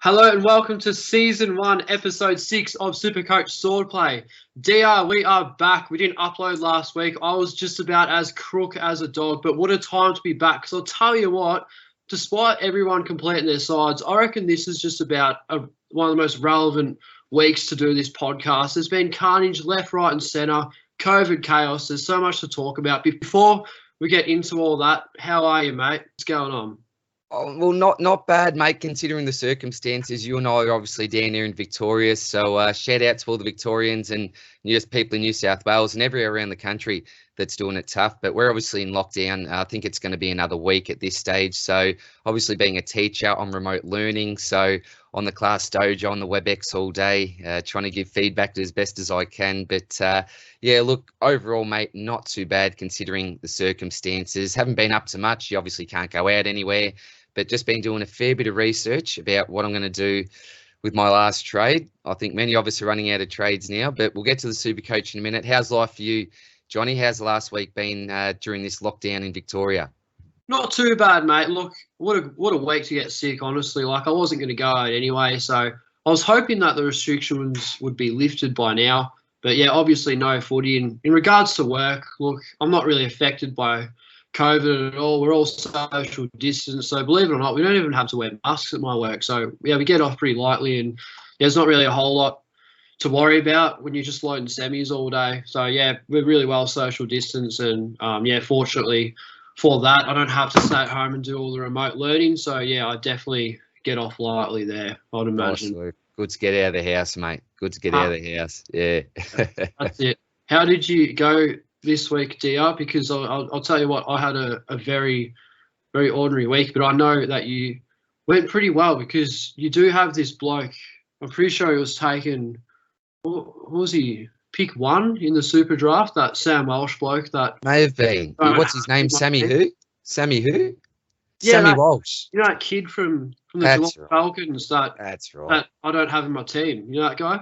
Hello and welcome to Season 1, Episode 6 of Supercoach Swordplay. DR, we are back. We didn't upload last week. I was just about as crook as a dog, but what a time to be back. Because I'll tell you what, despite everyone completing their sides, I reckon this is just about one of the most relevant weeks to do this podcast. There's been carnage left, right and centre, COVID chaos. There's so much to talk about. Before we get into all that, how are you, mate? What's going on? Oh, well, not bad, mate, considering the circumstances. You and I are obviously down here in Victoria, so shout out to all the Victorians and people in New South Wales and everywhere around the country that's doing it tough. But we're obviously in lockdown. I think it's going to be another week at this stage. So obviously being a teacher, I'm remote learning, so on the class dojo, on the WebEx all day, trying to give feedback as best as I can. But yeah, look, overall, mate, not too bad considering the circumstances. Haven't been up to much. You obviously can't go out anywhere. But just been doing a fair bit of research about what I'm going to do with my last trade. I think many of us are running out of trades now, but we'll get to the Supercoach in a minute. How's life for you, Johnny? How's the last week been during this lockdown in Victoria? Not too bad, mate. Look, what a week to get sick, honestly. Like, I wasn't going to go out anyway, so I was hoping that the restrictions would be lifted by now. But yeah, obviously no footy. And in regards to work, look, I'm not really affected by COVID at all. We're all social distance, so believe it or not, we don't even have to wear masks at my work. So yeah, we get off pretty lightly, and there's not really a whole lot to worry about when you're just loading semis all day. So yeah, we're really well social distance, and yeah, fortunately for that, I don't have to stay at home and do all the remote learning. So yeah, I definitely get off lightly there, I'd imagine. Nice. Good to get out of the house, mate. Good to get out of the house. Yeah. That's it. How did you go this week, DR? Because I'll tell you what, I had a very, very ordinary week, but I know that you went pretty well because you do have this bloke. I'm pretty sure he was taken, what was he, pick 1 in the super draft, that Sam Walsh bloke that... May have been. What's his name? Sammy who? Sammy who? Yeah, Sammy Walsh. You know that kid from the Geelong Falcons That's right. that I don't have in my team. You know that guy?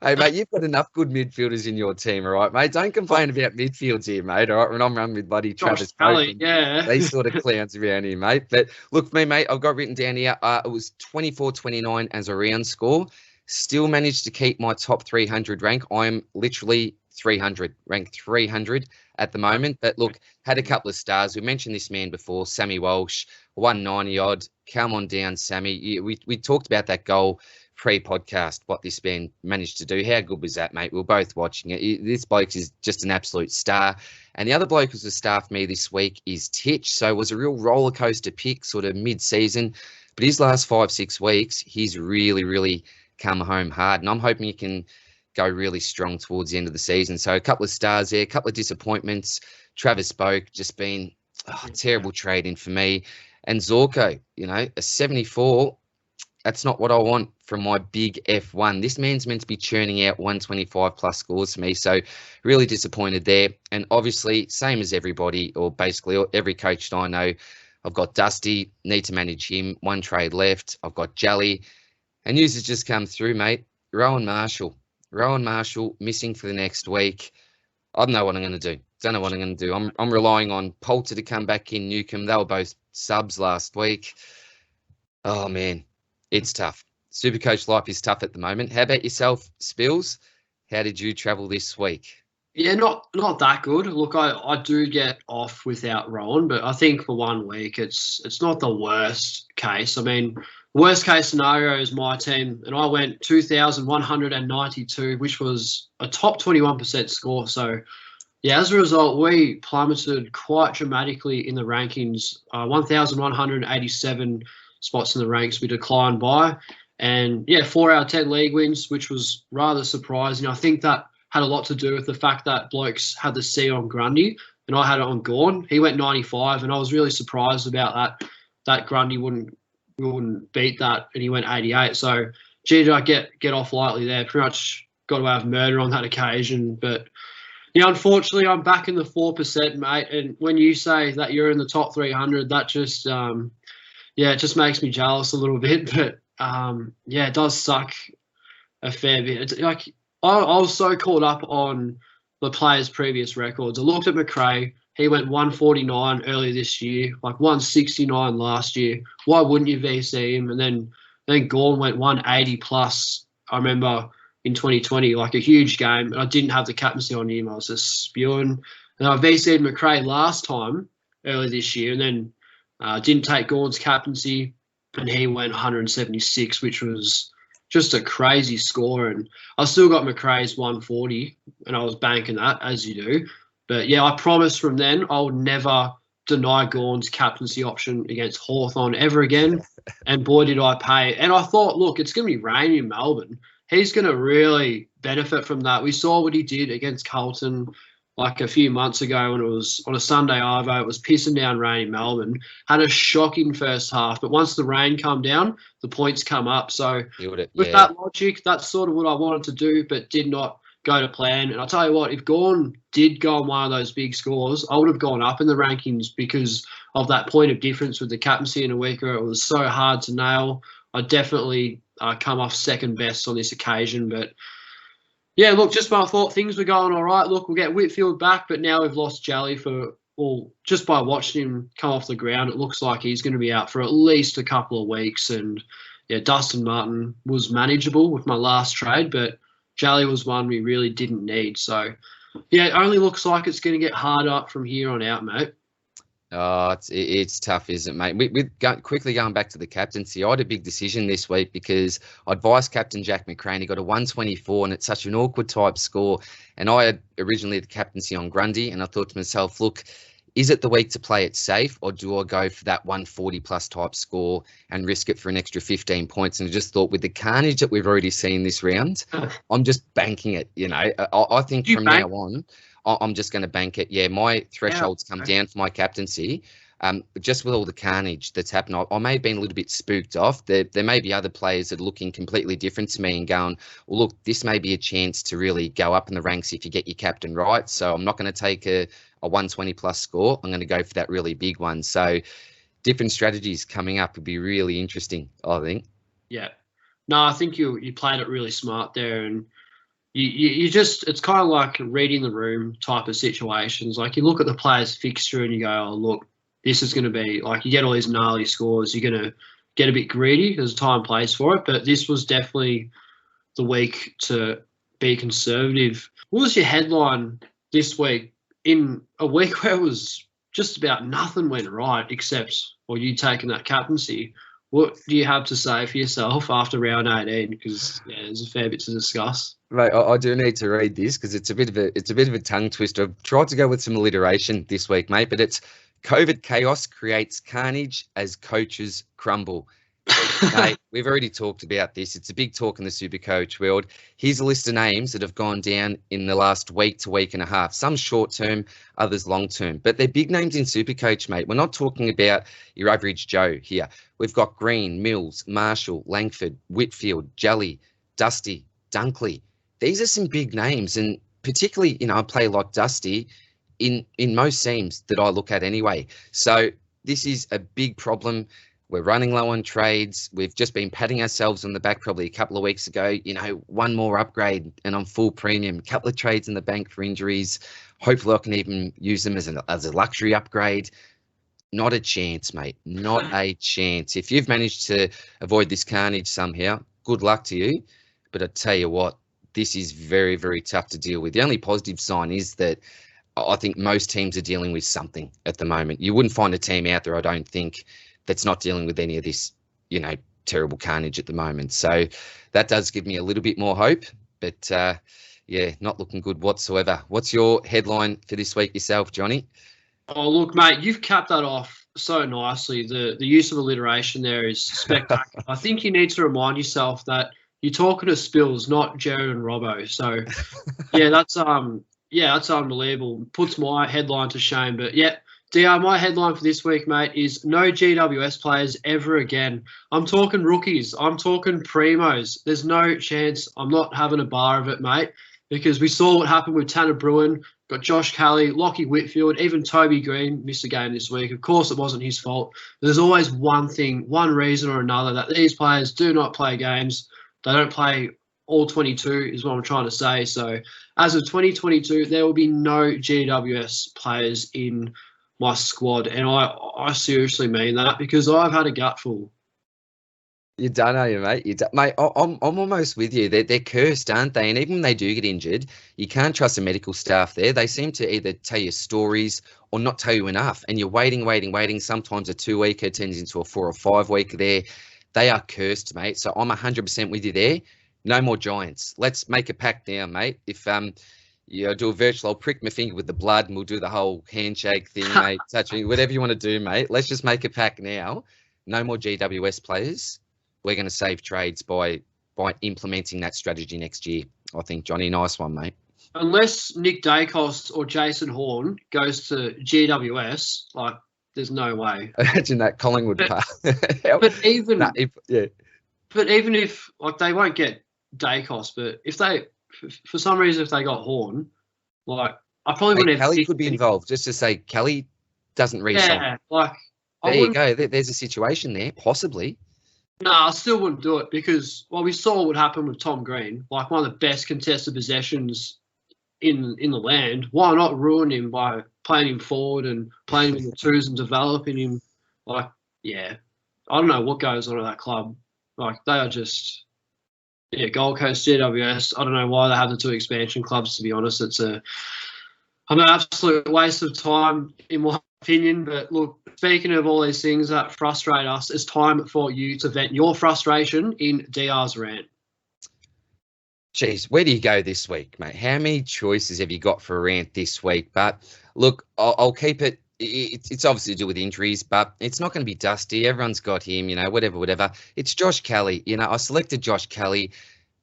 Hey, mate, you've got enough good midfielders in your team, all right, mate? Don't complain about midfields here, mate, all right? When I'm running with buddy Travis Kelly, yeah. These sort of clowns around here, mate. But look, for me, mate, I've got written down here, it was 24-29 as a round score. Still managed to keep my top 300 rank. I'm literally 300, ranked 300 at the moment. But look, had a couple of stars. We mentioned this man before, Sammy Walsh, 190 odd. Come on down, Sammy. We talked about that goal pre-podcast, what this man managed to do. How good was that, mate? We were both watching it. This bloke is just an absolute star. And the other bloke who's a star for me this week is Titch. So it was a real roller coaster pick sort of mid-season. But his last 5-6 weeks, he's really come home hard. And I'm hoping he can go really strong towards the end of the season. So a couple of stars there, a couple of disappointments. Travis Spoke, just been terrible trading for me. And Zorko, a 74, that's not what I want from my big F1. This man's meant to be churning out 125 plus scores for me. So really disappointed there. And obviously, same as everybody, or basically every coach that I know, I've got Dusty, need to manage him. 1 trade left. I've got Jelly. And news has just come through, mate. Rowan Marshall missing for the next week. I don't know what I'm going to do. I'm relying on Poulter to come back in, Newcomb. They were both subs last week. Oh, man. It's tough. Supercoach life is tough at the moment. How about yourself, Spills? How did you travel this week? Yeah, not that good. Look, I do get off without Rowan, but I think for 1 week it's not the worst case. I mean, worst case scenario is my team, and I went 2,192, which was a top 21% score. So, yeah, as a result, we plummeted quite dramatically in the rankings. 1,187 spots in the ranks we declined by. And, yeah, 4 out of 10 league wins, which was rather surprising. I think that had a lot to do with the fact that blokes had the C on Grundy and I had it on Gawn. He went 95, and I was really surprised about that Grundy wouldn't beat that, and he went 88. So, gee, did I get off lightly there. Pretty much got away with murder on that occasion. But, yeah, unfortunately, I'm back in the 4%, mate. And when you say that you're in the top 300, that just, it just makes me jealous a little bit. But, yeah, it does suck a fair bit. It's like I was so caught up on the players' previous records. I looked at McRae. He went 149 earlier this year, like 169 last year. Why wouldn't you VC him? And then I think Gawn went 180 plus. I remember in 2020, like a huge game, and I didn't have the captaincy on him. I was just spewing. And I VC'd McRae last time early this year, and then didn't take Gawn's captaincy, and he went 176, which was just a crazy score. And I still got McRae's 140, and I was banking that, as you do. But yeah, I promised from then I would never deny Gawn's captaincy option against Hawthorn ever again. And boy, did I pay. And I thought, look, it's going to be raining in Melbourne. He's going to really benefit from that. We saw what he did against Carlton like a few months ago when it was on a Sunday Arvo. It was pissing down rain in Melbourne. Had a shocking first half. But once the rain come down, the points come up. So with that logic, that's sort of what I wanted to do, but did not go to plan. And I'll tell you what, if Gawn did go on one of those big scores, I would have gone up in the rankings because of that point of difference with the captaincy in a week where it was so hard to nail. I definitely come off second best on this occasion. But yeah, look, just when I thought things were going all right, look, we'll get Whitfield back, but now we've lost Jally just by watching him come off the ground, it looks like he's going to be out for at least a couple of weeks. And yeah, Dustin Martin was manageable with my last trade, but Jally was one we really didn't need. So, yeah, it only looks like it's going to get harder from here on out, mate. Oh, it's tough, isn't it, mate? Quickly going back to the captaincy, I had a big decision this week because I'd vice captain Jack McRae. He got a 124, and it's such an awkward type score. And I had originally the captaincy on Grundy, and I thought to myself, look, is it the week to play it safe, or do I go for that 140 plus type score and risk it for an extra 15 points? And I just thought with the carnage that we've already seen this round, I'm just banking it. You know, I think from now on, I'm just going to bank it. Yeah, my thresholds come down for my captaincy. Just with all the carnage that's happened, I may have been a little bit spooked off. There may be other players that are looking completely different to me and going, well, look, this may be a chance to really go up in the ranks if you get your captain right. So I'm not going to take a 120 plus score. I'm going to go for that really big one. So different strategies coming up would be really interesting, I think. Yeah. No, I think you played it really smart there. And you just, it's kind of like reading the room type of situations. Like you look at the players' fixture and you go, oh, look, this is going to be, like you get all these gnarly scores. You're going to get a bit greedy. There's a time and place for it. But this was definitely the week to be conservative. What was your headline this week in a week where it was just about nothing went right except, or you taking that captaincy? What do you have to say for yourself after round 18? Because yeah, there's a fair bit to discuss. Right, I do need to read this because it's a bit of a tongue twister. I've tried to go with some alliteration this week, mate, but it's COVID chaos creates carnage as coaches crumble. Mate, we've already talked about this. It's a big talk in the Supercoach world. Here's a list of names that have gone down in the last week to week and a half. Some short term, others long term. But they're big names in Supercoach, mate. We're not talking about your average Joe here. We've got Green, Mills, Marshall, Langford, Whitfield, Jally, Dusty, Dunkley. These are some big names, and particularly, a player like Dusty in most teams that I look at anyway. So this is a big problem. We're running low on trades. We've just been patting ourselves on the back probably a couple of weeks ago. One more upgrade and I'm full premium. A couple of trades in the bank for injuries. Hopefully I can even use them as a luxury upgrade. Not a chance, mate. Not a chance. If you've managed to avoid this carnage somehow, good luck to you. But I tell you what, this is very, very tough to deal with. The only positive sign is that I think most teams are dealing with something at the moment. You wouldn't find a team out there, I don't think, that's not dealing with any of this, terrible carnage at the moment. So that does give me a little bit more hope, but yeah, not looking good whatsoever. What's your headline for this week yourself, Johnny? Oh, look, mate, you've capped that off so nicely. The use of alliteration there is spectacular. I think you need to remind yourself that you're talking to Spills, not Jared and Robbo. So yeah, that's unbelievable. Puts my headline to shame. But yeah, DR, my headline for this week, mate, is no GWS players ever again. I'm talking rookies. I'm talking primos. There's no chance I'm not having a bar of it, mate, because we saw what happened with Tanner Bruin, got Josh Kelly, Lockie Whitfield, even Toby Green missed a game this week. Of course, it wasn't his fault. There's always one reason or another that these players do not play games. They don't play all 22 is what I'm trying to say. So as of 2022, there will be no GWS players in my squad, and I seriously mean that because I've had a gutful. You done, are you, mate? Mate, I'm almost with you. They're cursed, aren't they? And even when they do get injured, you can't trust the medical staff there. They seem to either tell you stories or not tell you enough. And you're waiting. Sometimes a 2-weeker turns into a 4 or 5-weeker there. They are cursed, mate. So I'm 100% with you there. No more Giants. Let's make a pact now, mate. If you do a virtual, I'll prick my finger with the blood and we'll do the whole handshake thing, mate. Touching, whatever you want to do, mate. Let's just make a pact now. No more GWS players. We're going to save trades by implementing that strategy next year. I think, Johnny, nice one, mate. Unless Nick Dacos or Jason Horn goes to GWS, like, there's no way. Imagine that Collingwood part. But even if like they won't get Dacos, but if they for some reason if they got Horn, like I probably wouldn't have. Kelly could be involved. Just to say, Kelly doesn't re-sign. Yeah, like there you go. There's a situation there, possibly. No, I still wouldn't do it because, well, we saw what happened with Tom Green, like one of the best contested possessions in the land. Why not ruin him by playing him forward and playing him in the twos and developing him? Like, yeah, I don't know what goes on at that club. Like, they are just, Gold Coast, GWS. I don't know why they have the 2 expansion clubs, to be honest. It's an absolute waste of time, in my opinion. But look, speaking of all these things that frustrate us, it's time for you to vent your frustration in DR's rant. Jeez, where do you go this week, mate? How many choices have you got for a rant this week? But look, I'll keep it. It's obviously to do with injuries, but it's not going to be Dusty. Everyone's got him, whatever. It's Josh Kelly. I selected Josh Kelly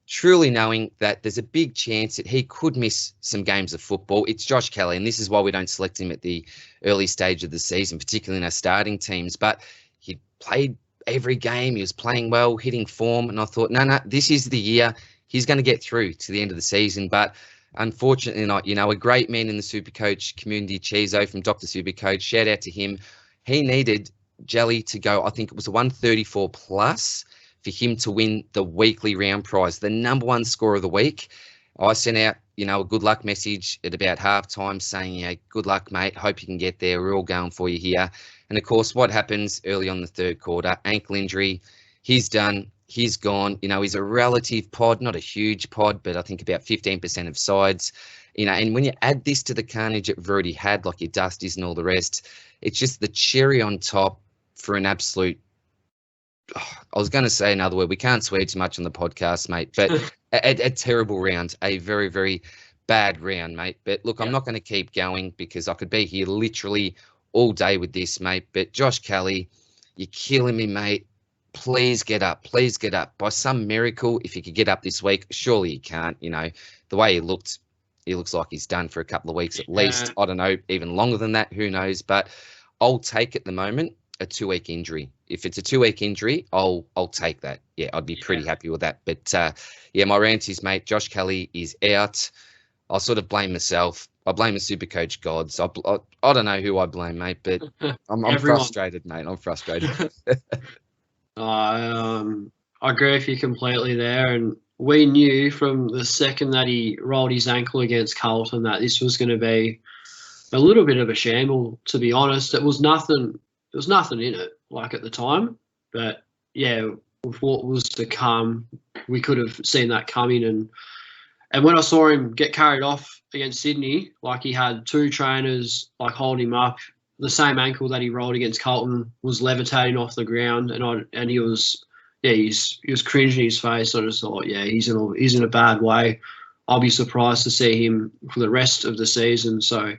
truly knowing that there's a big chance that he could miss some games of football. It's Josh Kelly, and this is why we don't select him at the early stage of the season, particularly in our starting teams. But he played every game. He was playing well, hitting form, and I thought, no, this is the year. He's going to get through to the end of the season. But unfortunately not. A great man in the Supercoach community, Chizo from Dr. Supercoach, shout out to him. He needed Jelly to go, I think it was a 134 plus, for him to win the weekly round prize, the number 1 score of the week. I sent out, a good luck message at about halftime saying, good luck, mate. Hope you can get there. We're all going for you here. And, of course, what happens early on the 3rd quarter? Ankle injury. He's done. He's gone. He's a relative pod, not a huge pod, but I think about 15% of sides. And when you add this to the carnage that we've already had, like your Dusties and all the rest, it's just the cherry on top for an absolute, I was going to say another word. We can't swear too much on the podcast, mate, but a terrible round, a very, very bad round, mate. But look, I'm not going to keep going because I could be here literally all day with this, mate. But Josh Kelly, you're killing me, mate. Please get up. Please get up. By some miracle, if you could get up this week, surely you can't. The way he looks like he's done for a couple of weeks at least. I don't know, even longer than that. Who knows? But I'll take at the moment a 2-week injury. If it's a 2-week injury, I'll take that. Yeah, I'd be pretty happy with that. But my rant is, mate, Josh Kelly is out. I'll sort of blame myself. I blame the Supercoach gods. I don't know who I blame, mate, but I'm frustrated, mate. I'm frustrated. I agree with you completely there. And we knew from the second that he rolled his ankle against Carlton that this was going to be a little bit of a shamble, to be honest. There was nothing in it, like, at the time. But, with what was to come, we could have seen that coming. And when I saw him get carried off against Sydney, like, he had 2 trainers, like, holding him up. The same ankle that he rolled against Carlton was levitating off the ground, and he was cringing his face. I just thought, he's in a bad way. I'll be surprised to see him for the rest of the season. So,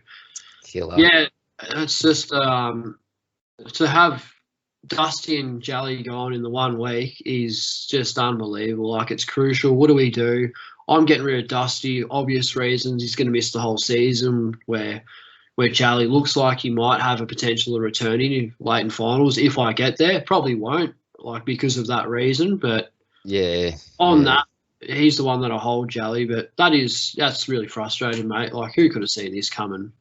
Killer. it's just to have Dusty and Jelly gone in the 1 week is just unbelievable. Like, it's crucial. What do we do? I'm getting rid of Dusty. Obvious reasons. He's going to miss the whole season. Where Charlie looks like he might have a potential of returning late in finals. If I get there, probably won't, like, because of that reason. But that, he's the one that I hold, Jelly. But that's really frustrating, mate. Like, who could have seen this coming?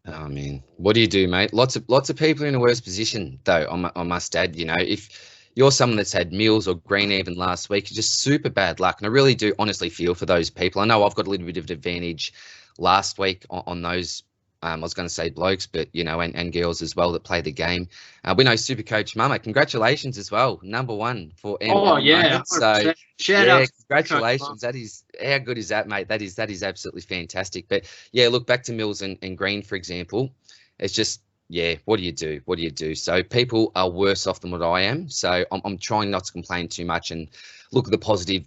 I mean, what do you do, mate? Lots of people in a worse position, though. I must add, if you're someone that's had Mills or Green even last week, it's just super bad luck. And I really do honestly feel for those people. I know I've got a little bit of an advantage last week on those I was going to say blokes, but, you know, and girls as well that play the game. We know Supercoach Mama. Congratulations as well. #1 for M Oh, at the yeah. moment. So, 100%. Shout yeah, out to congratulations. That is, how good is that, mate? That is absolutely fantastic. But, yeah, look, back to Mills and Green, for example. It's just, yeah, what do you do? What do you do? So people are worse off than what I am. So I'm trying not to complain too much and look at the positive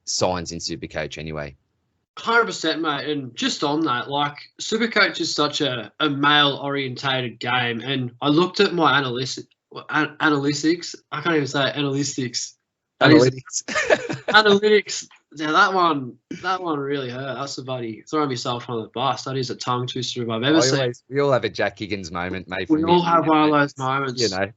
signs in Supercoach anyway. 100%, mate. And just on that, like, Supercoach is such a male-orientated game. And I looked at my analytics. I can't even say it, analytics. Analytics. Analytics. Yeah, that one really hurt. That's a buddy throwing myself on the bus. That is a tongue twister if I've ever seen. We all have a Jack Higgins moment, mate. We all have one of those moments. You know.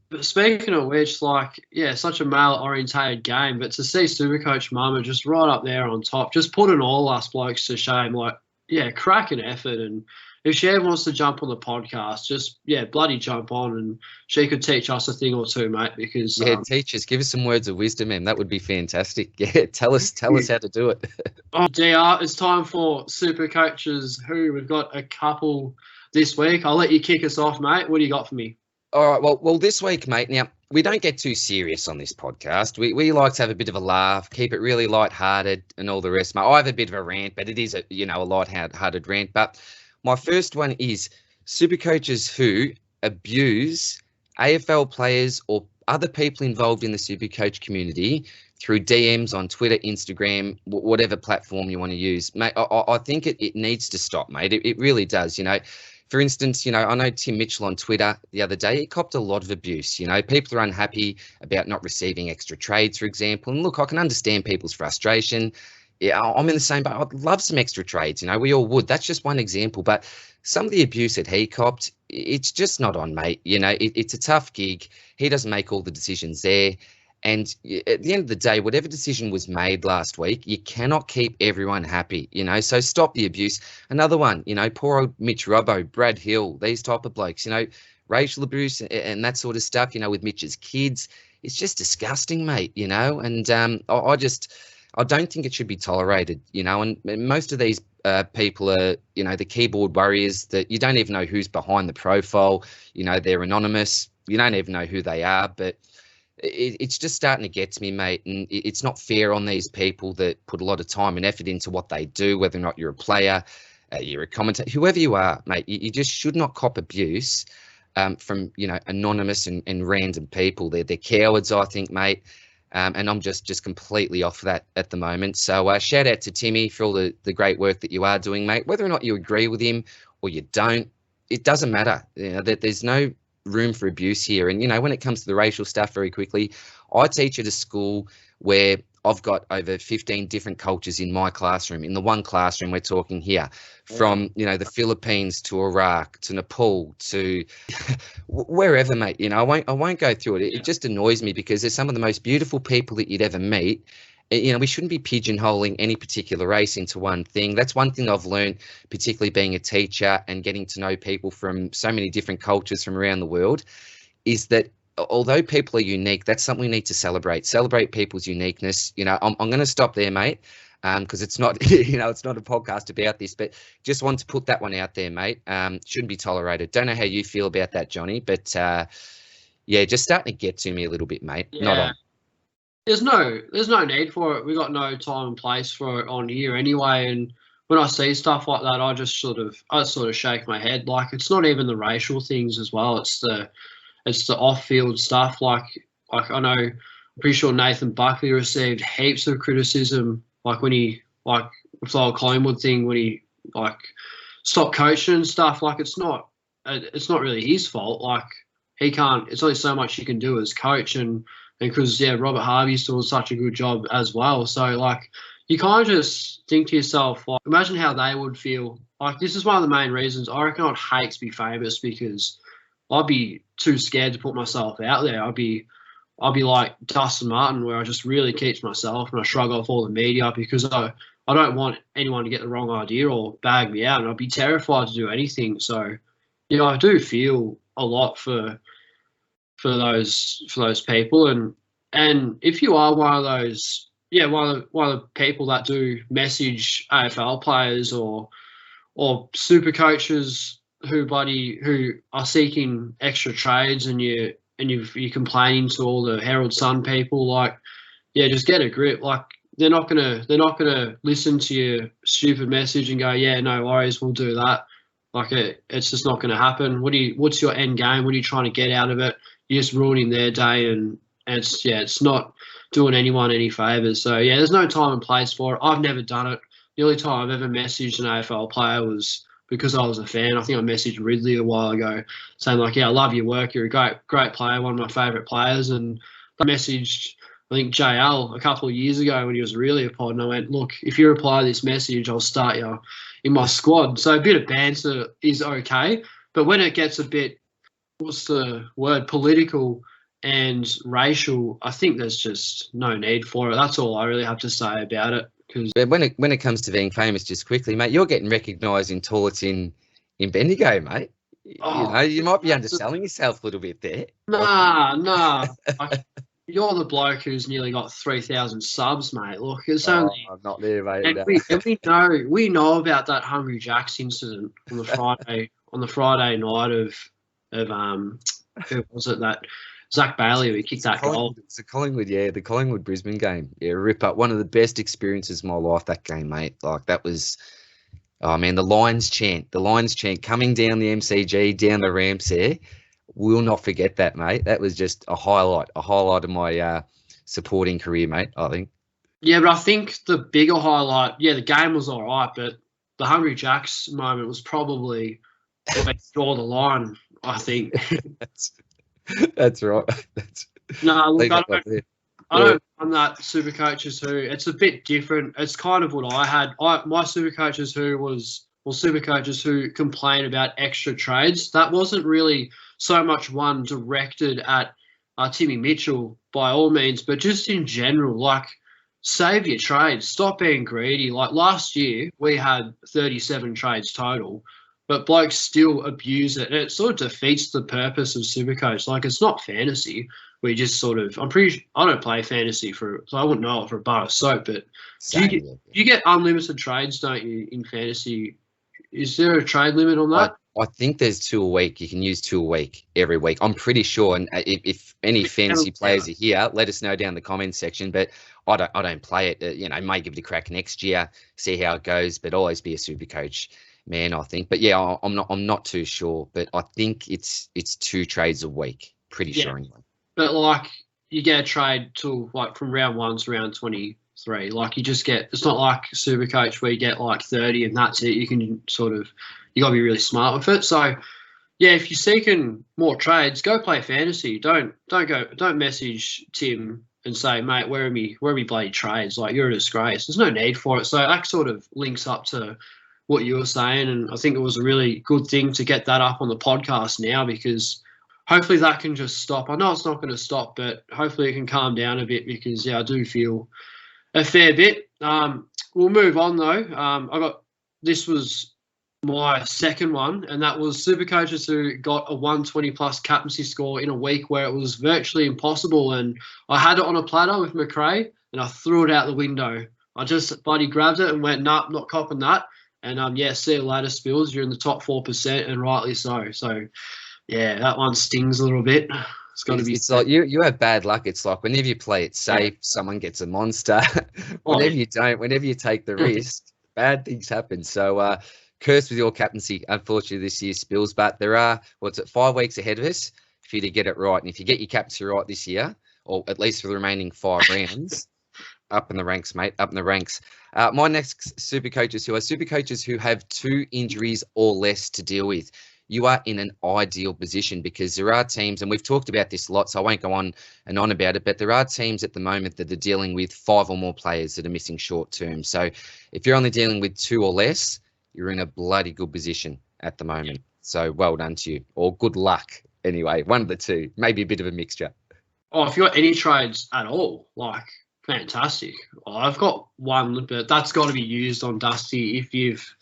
But speaking of which, like, yeah, such a male-orientated game, but to see Supercoach Mama just right up there on top, just putting all us blokes to shame, like, yeah, cracking effort. And if she ever wants to jump on the podcast, just, yeah, bloody jump on, and she could teach us a thing or two, mate, because... Yeah, teach us. Give us some words of wisdom, Em. That would be fantastic. Yeah, tell us how to do it. Oh, DR, it's time for Supercoaches Who. We've got a couple this week. I'll let you kick us off, mate. What do you got for me? All right, well, this week, mate, now, we don't get too serious on this podcast. We like to have a bit of a laugh, keep it really lighthearted and all the rest, mate. I have a bit of a rant, but it is a lighthearted rant. But my first one is Supercoaches who abuse AFL players or other people involved in the Supercoach community through DMs on Twitter, Instagram, whatever platform you want to use. Mate, I think it needs to stop, mate. It really does, you know. For instance, you know, I know Tim Mitchell on Twitter the other day, he copped a lot of abuse. You know, people are unhappy about not receiving extra trades, for example. And look, I can understand people's frustration. Yeah, I'm in the same boat. I'd love some extra trades. You know, we all would. That's just one example. But some of the abuse that he copped, it's just not on, mate. You know, it's a tough gig. He doesn't make all the decisions there. And at the end of the day, whatever decision was made last week, you cannot keep everyone happy, you know, so stop the abuse. Another one, you know, poor old Mitch Robbo, Brad Hill, these type of blokes, you know, racial abuse and that sort of stuff, you know, with Mitch's kids. It's just disgusting, mate, you know, and I don't think it should be tolerated, you know, and most of these people are, you know, the keyboard warriors that you don't even know who's behind the profile, you know, they're anonymous, you don't even know who they are, but it's just starting to get to me, mate, and it's not fair on these people that put a lot of time and effort into what they do, whether or not you're a player, you're a commentator, whoever you are, mate. You just should not cop abuse from, you know, anonymous and random people. They're cowards, I think, mate, and I'm just completely off that at the moment. So shout out to Timmy for all the great work that you are doing, mate. Whether or not you agree with him or you don't, it doesn't matter. You know, there's no room for abuse here. And, you know, when it comes to the racial stuff, very quickly, I teach at a school where I've got over 15 different cultures in my classroom. In the one classroom, we're talking here from, you know, the Philippines to Iraq to Nepal to wherever, mate. You know, I won't go through it. It just annoys me because they're some of the most beautiful people that you'd ever meet. You know, we shouldn't be pigeonholing any particular race into one thing. That's one thing I've learned, particularly being a teacher and getting to know people from so many different cultures from around the world, is that although people are unique, that's something we need to celebrate people's uniqueness. You know, I'm going to stop there, mate, because it's not, you know, it's not a podcast about this, but just want to put that one out there, mate. Shouldn't be tolerated. Don't know how you feel about that, Johnny, but yeah, just starting to get to me a little bit, mate. Yeah. Not on. There's no need for it. We got no time and place for it on here anyway. And when I see stuff like that, I sort of shake my head. Like, it's not even the racial things as well. It's the off-field stuff. Like I know, I'm pretty sure Nathan Buckley received heaps of criticism. Like with the old Collingwood thing, when he stopped coaching and stuff. Like, it's not really his fault. Like, he can't. It's only so much he can do as coach and because, yeah, Robert Harvey's doing such a good job as well. So, like, you kind of just think to yourself, like, imagine how they would feel. Like, this is one of the main reasons I reckon I'd hate to be famous, because I'd be too scared to put myself out there. I'd be like Dustin Martin, where I just really keep to myself and I shrug off all the media because I don't want anyone to get the wrong idea or bag me out, and I'd be terrified to do anything. So, you know, I do feel a lot for those people, and if you are one of those, yeah, one of the people that do message AFL players or or super coaches who are seeking extra trades, and you're complaining to all the Herald Sun people, like, yeah, just get a grip. Like, they're not gonna listen to your stupid message and go, yeah, no worries, we'll do that. Like, it's just not gonna happen. What's your end game? What are you trying to get out of it? You're just ruining their day, and it's not doing anyone any favors. So yeah, there's no time and place for it. I've never done it. The only time I've ever messaged an AFL player was because I was a fan. I think I messaged Ridley a while ago saying, like, yeah, I love your work. You're a great player, one of my favourite players. And I messaged, I think, JL a couple of years ago when he was really a pod, and I went, look, if you reply this message, I'll start you in my squad. So a bit of banter is okay. But when it gets a bit, what's the word, political and racial, I think there's just no need for it. That's all I really have to say about it. But when it comes to being famous, just quickly, mate, you're getting recognised in toilets in Bendigo, mate. You might be underselling yourself a little bit there. Nah. You're the bloke who's nearly got 3,000 subs, mate. Look, it's only. I'm not there, mate. And we know about that Hungry Jacks incident on the Friday night of who was it, that Zach Bailey, who kicked that goal. It's the Collingwood Brisbane game. Yeah, rip up. One of the best experiences of my life, that game, mate. Like, that was, oh man, the Lions chant coming down the MCG, down the ramps there. We'll not forget that, mate. That was just a highlight of my supporting career, mate, I think. Yeah, but I think the bigger highlight, yeah, the game was all right, but the Hungry Jacks moment was probably where they draw the line, I think. That's right. No, look, I don't run that super coaches who. It's a bit different. It's kind of what I had. My super coaches super coaches who complain about extra trades. That wasn't really so much one directed at Timmy Mitchell by all means, but just in general, like, save your trades. Stop being greedy. Like, last year, we had 37 trades total, but blokes still abuse it. And it sort of defeats the purpose of Supercoach. Like, it's not fantasy. We just sort of, I don't play fantasy so I wouldn't know it for a bar of soap, but you get unlimited trades, don't you, in fantasy? Is there a trade limit on that? I think there's 2 a week. You can use 2 a week every week. I'm pretty sure. And if any fantasy players are here, let us know down in the comments section. But I don't play it. May give it a crack next year, see how it goes. But always be a super coach, man, I think. But yeah, I'm not too sure. But I think it's 2 trades a week. Pretty sure anyway. But like, you get a trade to, like, from round 1 to round 23. Like, you just get. It's not like Supercoach where you get like 30 and that's it. You can sort of. You got to be really smart with it. So, yeah, if you're seeking more trades, go play fantasy. Don't message Tim and say, mate, where are me bloody trades? Like, you're a disgrace. There's no need for it. So that sort of links up to what you were saying, and I think it was a really good thing to get that up on the podcast now, because hopefully that can just stop. I know it's not going to stop, but hopefully it can calm down a bit, because I do feel a fair bit. We'll move on though. This was my second one, and that was super coaches who got a 120 plus captaincy score in a week where it was virtually impossible. And I had it on a platter with McRae, and I threw it out the window. I just bloody grabbed it and went, nah, not copping that. And see you later, Spills. You're in the top 4%, and rightly so. So yeah, that one stings a little bit. It's got to be. It's like you have bad luck. It's like whenever you play it safe, someone gets a monster. Whenever you don't, whenever you take the risk, bad things happen. So cursed with your captaincy, unfortunately, this year, Spills. But there are, 5 weeks ahead of us for you to get it right. And if you get your captaincy right this year, or at least for the remaining 5 rounds, up in the ranks, mate, up in the ranks. My next super coaches who have 2 injuries or less to deal with. You are in an ideal position, because there are teams, and we've talked about this a lot, so I won't go on and on about it, but there are teams at the moment that are dealing with 5 or more players that are missing short term. So if you're only dealing with 2 or less, you're in a bloody good position at the moment. Yeah. So well done to you, or good luck anyway, one of the 2, maybe a bit of a mixture. Oh, if you got any trades at all, like, fantastic. I've got 1, but that's got to be used on Dusty. If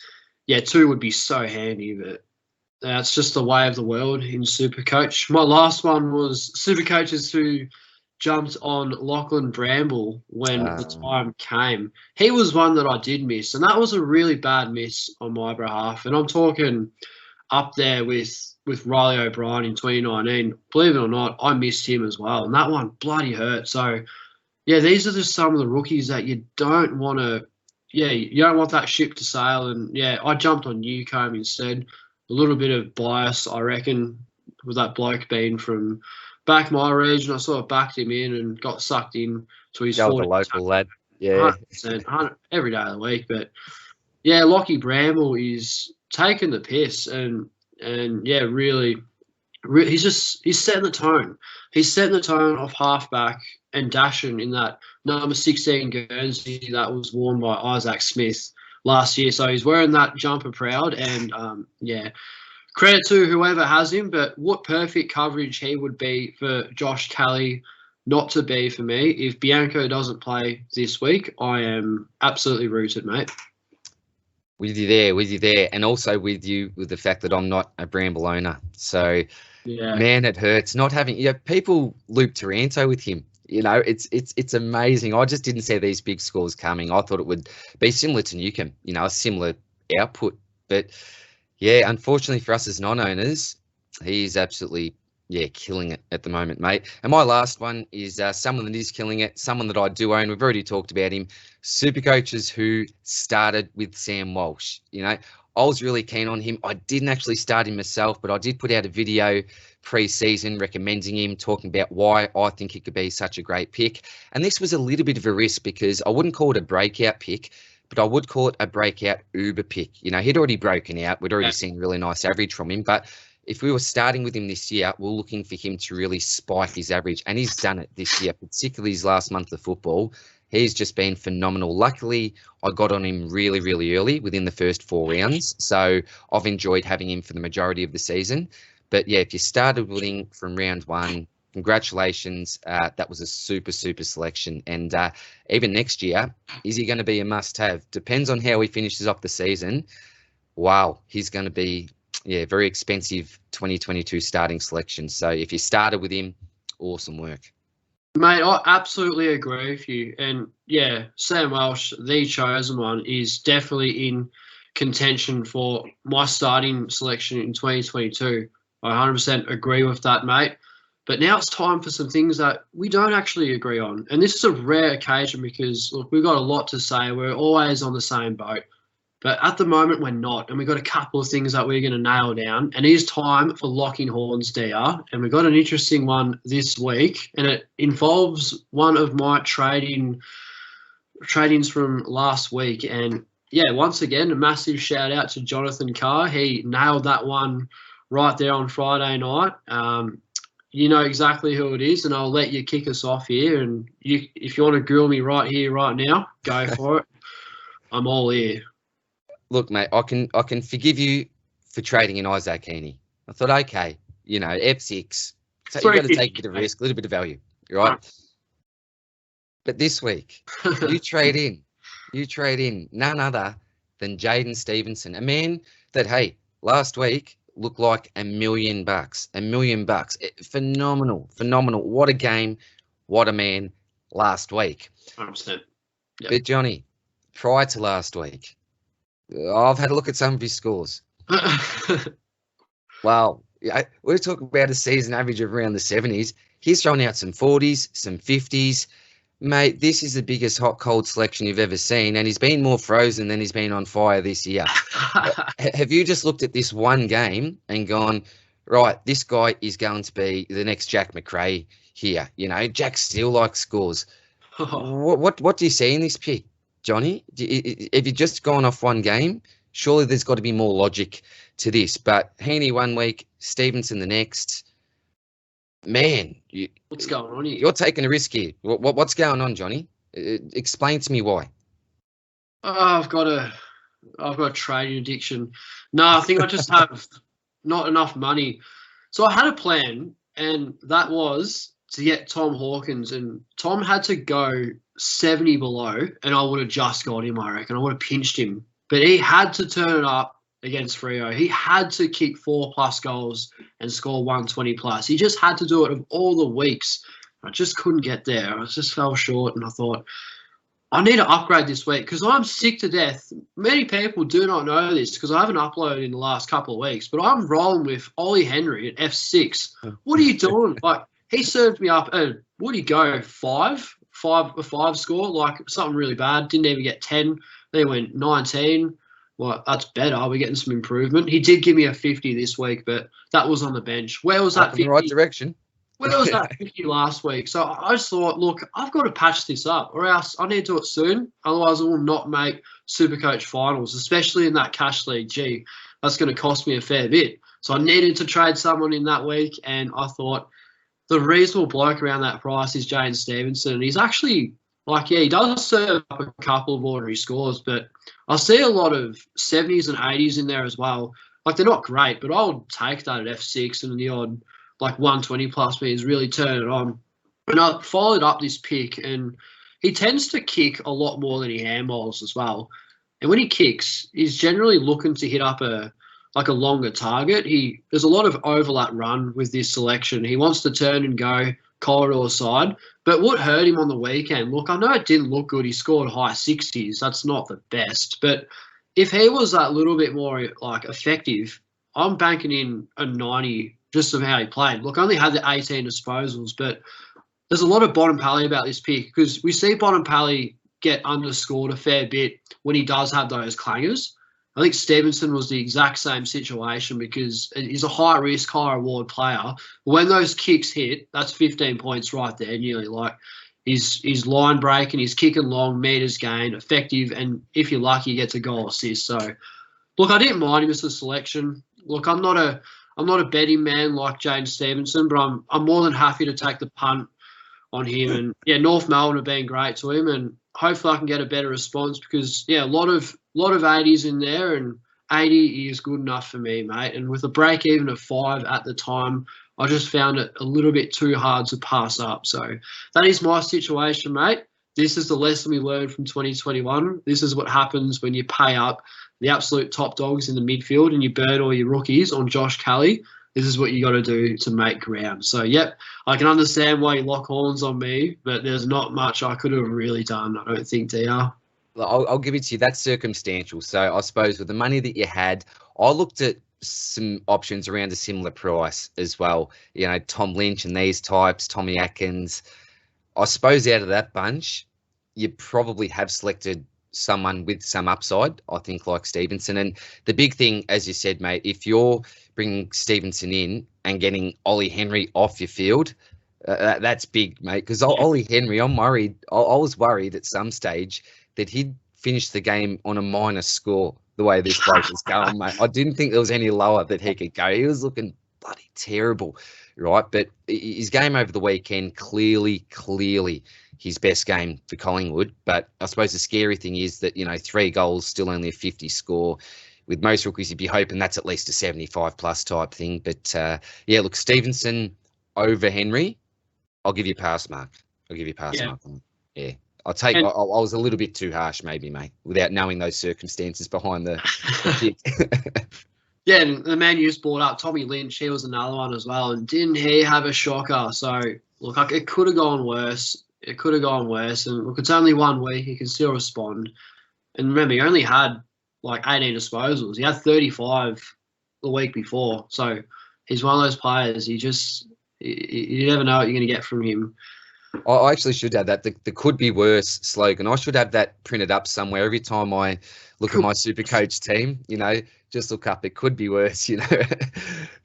2 would be so handy, but that's just the way of the world in Supercoach. My last one was Supercoaches who jumped on Lachlan Bramble when the Uh, time came. He was one that I did miss, and that was a really bad miss on my behalf. And I'm talking up there with Riley O'Brien in 2019. Believe it or not, I missed him as well, and that one bloody hurt. So yeah, these are just some of the rookies that you don't want to. Yeah, you don't want that ship to sail. And yeah, I jumped on Newcombe instead. A little bit of bias, I reckon, with that bloke being from back my region. I sort of backed him in and got sucked in to his go with the 40 local lad. Yeah. 100%, every day of the week. But yeah, Lockie Bramble is taking the piss and yeah, really, he's setting the tone. He's setting the tone of halfback and dashing in that number 16 Guernsey that was worn by Isaac Smith last year. So he's wearing that jumper proud, and yeah, credit to whoever has him. But what perfect coverage he would be for Josh Kelly not to be for me. If Bianco doesn't play this week, I am absolutely rooted, mate. With you there, and also with you with the fact that I'm not a Bramble owner. So, Yeah, man, it hurts not having. People loop Taranto with him. It's amazing. I just didn't see these big scores coming. I thought it would be similar to Newcombe, a similar output. But yeah, unfortunately for us as non-owners, he's absolutely killing it at the moment, mate. And my last one is someone that is killing it, someone that I do own. We've already talked about him. Supercoaches who started with Sam Walsh. I was really keen on him. I didn't actually start him myself, but I did put out a video pre-season recommending him, talking about why I think he could be such a great pick. And this was a little bit of a risk because I wouldn't call it a breakout pick, but I would call it a breakout Uber pick. He'd already broken out. We'd already seen really nice average from him. But if we were starting with him this year, we're looking for him to really spike his average. And he's done it this year, particularly his last month of football. He's just been phenomenal. Luckily, I got on him really, really early within the first 4 rounds. So I've enjoyed having him for the majority of the season. But yeah, if you started with him from round 1, congratulations. That was a super, super selection. And even next year, is he going to be a must-have? Depends on how he finishes off the season. Wow, he's going to be, very expensive 2022 starting selection. So if you started with him, awesome work. Mate, I absolutely agree with you. And yeah, Sam Welsh, the chosen one, is definitely in contention for my starting selection in 2022. I 100% agree with that, mate. But now it's time for some things that we don't actually agree on. And this is a rare occasion because, look, we've got a lot to say. We're always on the same boat. But at the moment, we're not. And we've got a couple of things that we're going to nail down. And it is time for locking horns, DR. And we've got an interesting one this week. And it involves one of my tradings from last week. And yeah, once again, a massive shout out to Jonathan Carr. He nailed that one right there on Friday night. You know exactly who it is, and I'll let you kick us off here. And if you want to grill me right here, right now, go for it. I'm all ear. Look, mate, I can forgive you for trading in Isaac Heaney. I thought, okay, F6. So you've got to take a bit of risk, a little bit of value, right? But this week, you trade in none other than Jaden Stevenson, a man that, hey, last week looked like $1 million. $1 million. Phenomenal. What a game. What a man last week. 100%. Yep. But Johnny, prior to last week, I've had a look at some of his scores. Wow. We're talking about a season average of around the 70s. He's thrown out some 40s, some 50s. Mate, this is the biggest hot cold selection you've ever seen, and he's been more frozen than he's been on fire this year. Have you just looked at this one game and gone, right, this guy is going to be the next Jack McRae here? Jack still likes scores. What do you see in this pick, Johnny? If you've just gone off one game, surely there's got to be more logic to this. But Heaney 1 week, Stevenson the next. Man, what's going on here? You're taking a risk here. What's going on, Johnny? Explain to me why. I've got a trading addiction. No, I think I just have not enough money. So I had a plan, and that was to get Tom Hawkins, and Tom had to go 70 below, and I would have just got him, I reckon. I would have pinched him. But he had to turn it up against Freo. He had to kick 4+ goals and score 120+. He just had to do it of all the weeks. I just couldn't get there. I just fell short, and I thought, I need to upgrade this week because I'm sick to death. Many people do not know this because I haven't uploaded in the last couple of weeks, but I'm rolling with Ollie Henry at F6. What are you doing? Like, he served me up, what did he go, a five score, like something really bad. Didn't even get 10. Then he went 19. Well, that's better. We're getting some improvement. He did give me a 50 this week, but that was on the bench. Where was that 50? In the right direction. Where was that 50 last week? So I just thought, look, I've got to patch this up or else I need to do it soon. Otherwise, I will not make Supercoach finals, especially in that cash league. Gee, that's going to cost me a fair bit. So I needed to trade someone in that week, and I thought the reasonable bloke around that price is Jane Stevenson. And he's actually, like, yeah, he does serve up a couple of ordinary scores, but I see a lot of 70s and 80s in there as well. Like, they're not great, but I'll take that at F6 and the odd, like, 120 plus means really turn it on. And I followed up this pick, and he tends to kick a lot more than he handballs as well. And when he kicks, he's generally looking to hit up a longer target. There's a lot of overlap run with this selection. He wants to turn and go corridor side. But what hurt him on the weekend, look, I know it didn't look good. He scored high 60s. That's not the best. But if he was that little bit more, like, effective, I'm banking in a 90 just of how he played. Look, I only had the 18 disposals, but there's a lot of Bontempelli about this pick because we see Bontempelli get underscored a fair bit when he does have those clangers. I think Stevenson was the exact same situation because he's a high-risk, high-reward player. When those kicks hit, that's 15 points right there, nearly. Like, he's line breaking, he's kicking long, meters gained, effective, and if you're lucky, he gets a goal assist. So, look, I didn't mind him as a selection. Look, I'm not a betting man like James Stevenson, but I'm more than happy to take the punt on him. And yeah, North Melbourne have been great to him, and hopefully I can get a better response because yeah, a lot of 80s in there, and 80 is good enough for me, mate. And with a break even of 5 at the time, I just found it a little bit too hard to pass up. So that is my situation, mate. This is the lesson we learned from 2021. This is what happens when you pay up the absolute top dogs in the midfield and you burn all your rookies on Josh Kelly. This is what you got to do to make ground. So, yep, I can understand why you lock horns on me, but there's not much I could have really done, I don't think, DR. I'll give it to you. That's circumstantial. So I suppose with the money that you had, I looked at some options around a similar price as well. You know, Tom Lynch and these types, Tommy Atkins. I suppose out of that bunch, you probably have selected someone with some upside, I think, like Stevenson. And the big thing, as you said, mate, if you're bringing Stevenson in and getting Ollie Henry off your field, that's big, mate, because Ollie Henry, I'm worried. I was worried at some stage that he'd finish the game on a minus score the way this bloke was going, mate. I didn't think there was any lower that he could go. He was looking bloody terrible, right? But his game over the weekend, clearly his best game for Collingwood. But I suppose the scary thing is that, you know, 3 goals, still only a 50 score. With most rookies, you'd be hoping that's at least a 75-plus type thing. But, yeah, look, Stevenson over Henry, I'll give you a pass mark. Mark. Yeah. I was a little bit too harsh, maybe, mate, without knowing those circumstances behind the pick. Yeah, and the man you just brought up, Tommy Lynch, he was another one as well. And didn't he have a shocker? So, look, it could have gone worse. And, look, it's only 1 week. He can still respond. And remember, he only had, like, 18 disposals. He had 35 the week before. So, he's one of those players. You never know what you're going to get from him. I actually should have that. The could be worse slogan. I should have that printed up somewhere every time I look at my Supercoach team, you know, just look up. It could be worse, you know,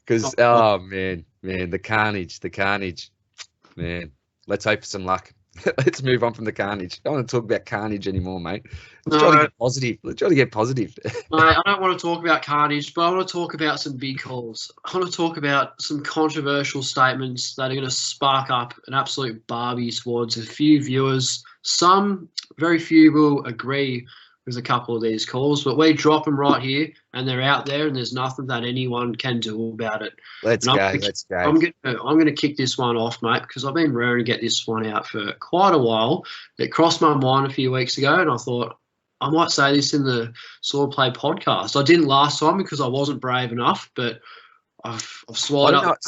because, oh, man, the carnage, man. Let's hope for some luck. Let's move on from the carnage. I don't want to talk about carnage anymore, mate. Let's try to get positive. Mate, I don't want to talk about carnage, but I want to talk about some big calls. I want to talk about some controversial statements that are going to spark up an absolute barbie towards a few viewers. Very few will agree with a couple of these calls, but we drop them right here and they're out there and there's nothing that anyone can do about it. Let's go. I'm going to kick this one off, mate, because I've been raring to get this one out for quite a while. It crossed my mind a few weeks ago and I thought I might say this in the Swordplay podcast. I didn't last time because I wasn't brave enough, but I've swallowed up.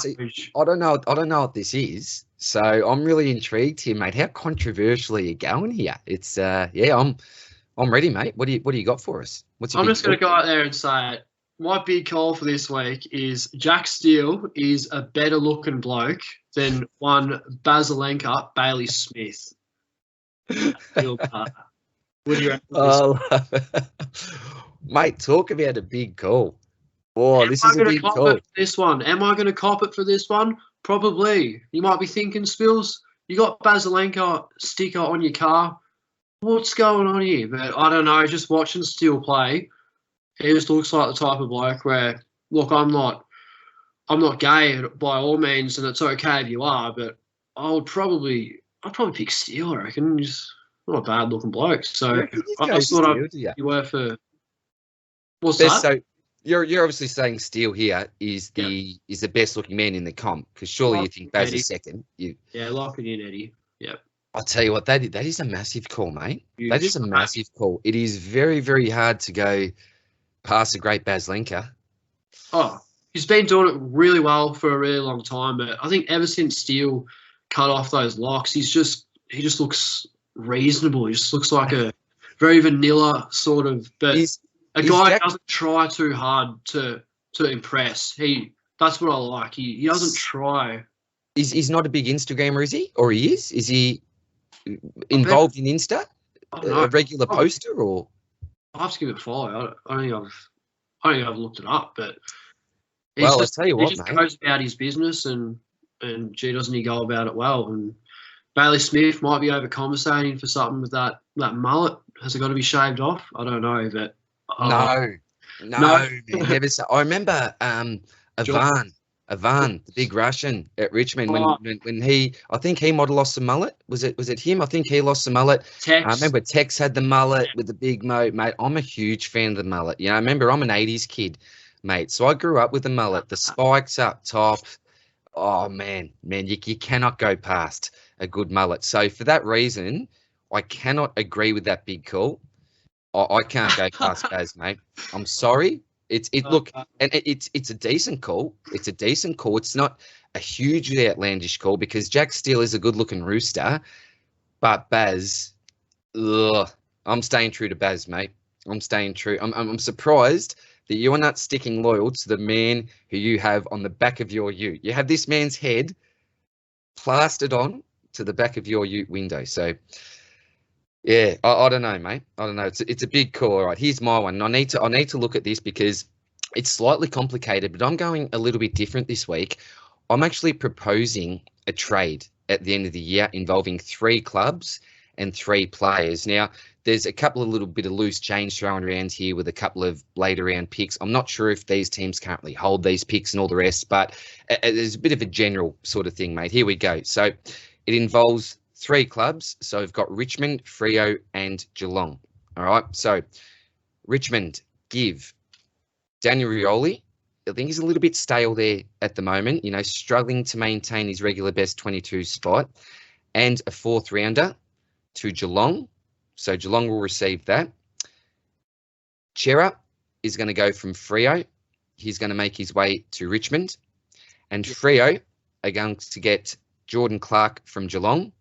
I don't know what this is. So I'm really intrigued here, mate. How controversial are you going here? It's yeah, I'm ready, mate. What do you got for us? What's your I'm big just going to go out there and say it. My big call for this week is Jack Steele is a better looking bloke than one Basilenka Bailey Smith. What do you reckon? Oh, mate, talk about a big call. Oh, this is a big call. It for this one? Am I going to cop it for this one? Probably. You might be thinking, Spills, you got Basilenka sticker on your car. What's going on here? But I don't know. Just watching Steele play, he just looks like the type of bloke where, look, I'm not gay by all means, and it's okay if you are, but I'd probably pick Steele. I reckon. He's not a bad looking bloke. So I just thought I'd be worth a. What's that? So you're obviously saying Steele here is the best looking man in the comp, because surely you think Baz is second. Yeah, lock it in, Eddie. Yep. I'll tell you what, that is a massive call, mate. That is a massive call. It is very, very hard to go past a great Basilenka. Oh, he's been doing it really well for a really long time, but I think ever since Steele cut off those locks, he just looks reasonable. He just looks like a very vanilla sort of, but a guy who doesn't try too hard to impress. That's what I like. He doesn't try. He's not a big Instagrammer, is he? Or he is? Is he involved in Insta? A regular poster, or? I'll have to give it a follow. I don't think I've looked it up, but I'll tell you what, he just goes about his business and gee, doesn't he go about it well? And Bailey Smith might be overcompensating for something with that mullet. Has it got to be shaved off? I don't know, but no. Never. I remember Ivan, the big Russian at Richmond, when I think he might have lost the mullet. Was it him? I think he lost the mullet. I remember Tex had the mullet with the big moat, mate. I'm a huge fan of the mullet. I remember I'm an 80s kid, mate. So I grew up with the mullet, the spikes up top. Oh, man, you cannot go past a good mullet. So for that reason, I cannot agree with that big call. I can't go past Baz, mate. I'm sorry. It's a decent call. It's a decent call. It's not a hugely outlandish call because Jack Steele is a good-looking rooster, but Baz, I'm staying true to Baz, mate. I'm staying true. I'm surprised that you are not sticking loyal to the man who you have on the back of your ute. You have this man's head plastered on to the back of your ute window. So, yeah, I don't know, mate. I don't know. It's a big call. All right, here's my one. I need to look at this because it's slightly complicated, but I'm going a little bit different this week. I'm actually proposing a trade at the end of the year involving 3 clubs and 3 players. Now, there's a couple of little bit of loose change thrown around here with a couple of later round picks. I'm not sure if these teams currently hold these picks and all the rest, but there's a bit of a general sort of thing, mate. Here we go. So it involves 3 clubs. So we've got Richmond, Freo, and Geelong. All right. So Richmond give Daniel Rioli. I think he's a little bit stale there at the moment, struggling to maintain his regular best 22 spot, and a 4th rounder to Geelong. So Geelong will receive that. Chera is going to go from Freo. He's going to make his way to Richmond. And Freo are going to get Jordan Clark from Geelong,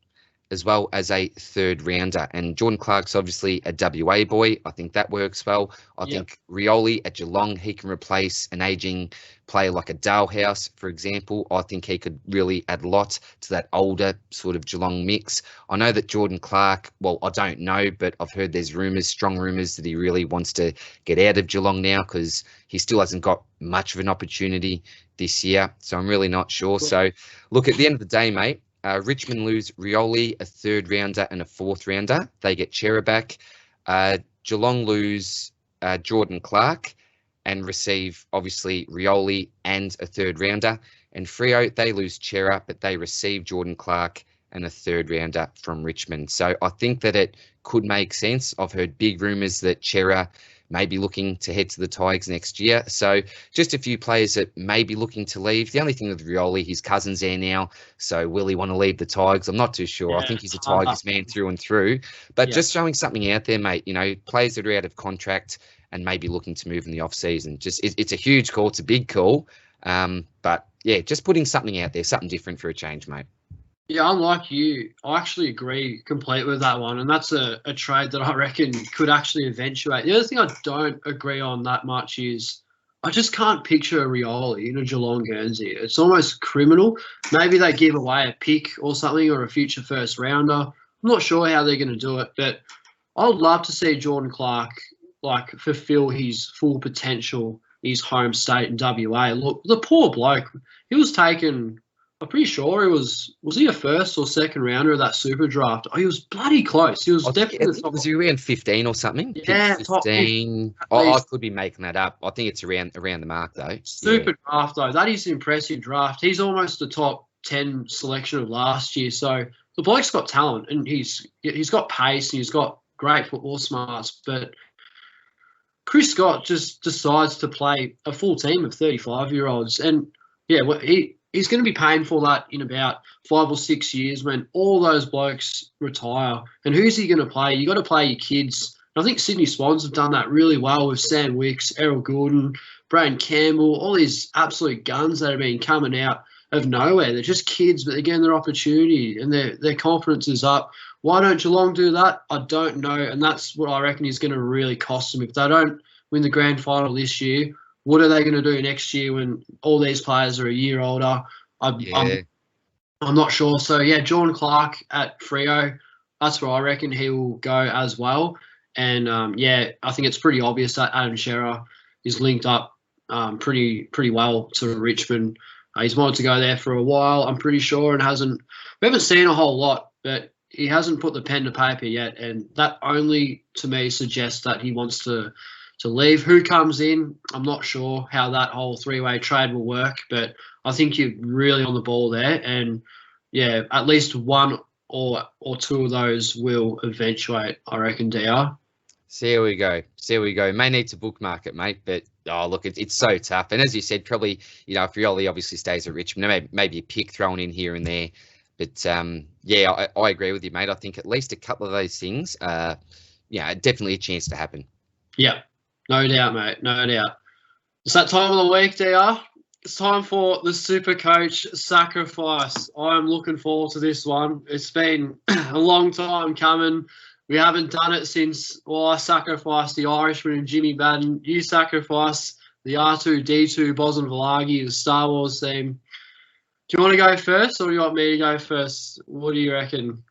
as well as a 3rd rounder. And Jordan Clark's obviously a WA boy. I think that works well. I think Rioli at Geelong, he can replace an aging player like a Dalehouse, for example. I think he could really add a lot to that older sort of Geelong mix. I know that Jordan Clark, well, I don't know, but I've heard there's strong rumours that he really wants to get out of Geelong now because he still hasn't got much of an opportunity this year. So I'm really not sure. So look, at the end of the day, mate, Richmond lose Rioli, a 3rd rounder and a 4th rounder. They get Chera back. Geelong lose Jordan Clark and receive, obviously, Rioli and a 3rd rounder. And Freo, they lose Chera, but they receive Jordan Clark and a 3rd rounder from Richmond. So I think that it could make sense. I've heard big rumours that Chera may be looking to head to the Tigers next year. So just a few players that may be looking to leave. The only thing with Rioli, his cousin's there now. So will he want to leave the Tigers? I'm not too sure. Yeah. I think he's a Tigers man through and through. But just showing something out there, mate, players that are out of contract and maybe looking to move in the off-season. It's a huge call. It's a big call. But, yeah, just putting something out there, something different for a change, mate. Yeah, unlike you, I actually agree completely with that one, and that's a trade that I reckon could actually eventuate. The other thing I don't agree on that much is I just can't picture a Rioli in a Geelong Guernsey. It's almost criminal. Maybe they give away a pick or something or a future first rounder. I'm not sure how they're going to do it, but I would love to see Jordan Clark like fulfill his full potential in his home state in WA. Look, the poor bloke, he was taken. I'm pretty sure he was he a first or second rounder of that super draft? Oh, he was bloody close. He was definitely the top. Was he around 15 or something? Yeah, Pick top 15. at I least. could be making that up. I think it's around the mark though. Yeah. Super draft though. That is an impressive draft. He's almost the top 10 selection of last year. So the bloke's got talent and he's got pace and he's got great football smarts. But Chris Scott just decides to play a full team of 35-year-olds. And yeah, he's going to be paying for that in about 5 or 6 years when all those blokes retire. And who's he going to play? You got to play your kids. And I think Sydney Swans have done that really well with Sam Wicks, Errol Goulden, Braden Campbell, all these absolute guns that have been coming out of nowhere. They're just kids, but they're getting their opportunity and their confidence is up. Why don't Geelong do that? I don't know. And that's what I reckon is going to really cost them. If they don't win the grand final this year, what are they going to do next year when all these players are a year older? I'm not sure. So, yeah, Jordan Clark at Freo, that's where I reckon he will go as well. And, I think it's pretty obvious that Adam Shearer is linked up pretty well to Richmond. He's wanted to go there for a while, I'm pretty sure, and we haven't seen a whole lot, but he hasn't put the pen to paper yet, and that only, to me, suggests that he wants to leave. Who comes in, I'm not sure how that whole three-way trade will work, but I think you're really on the ball there, and, yeah, at least one or two of those will eventuate, I reckon, DR. See how we go. May need to bookmark it, mate, but look, it's so tough. And as you said, probably, if Rioli obviously stays at Richmond, maybe a pick thrown in here and there. But I agree with you, mate. I think at least a couple of those things, definitely a chance to happen. Yeah, no doubt, mate. No doubt. It's that time of the week, DR. It's time for the Supercoach sacrifice. I'm looking forward to this one. It's been a long time coming. We haven't done it since, I sacrificed the Irishman and Jimmy Madden. You sacrificed the R2-D2 Boson Volagi, the Star Wars theme. Do you want to go first or do you want me to go first? What do you reckon?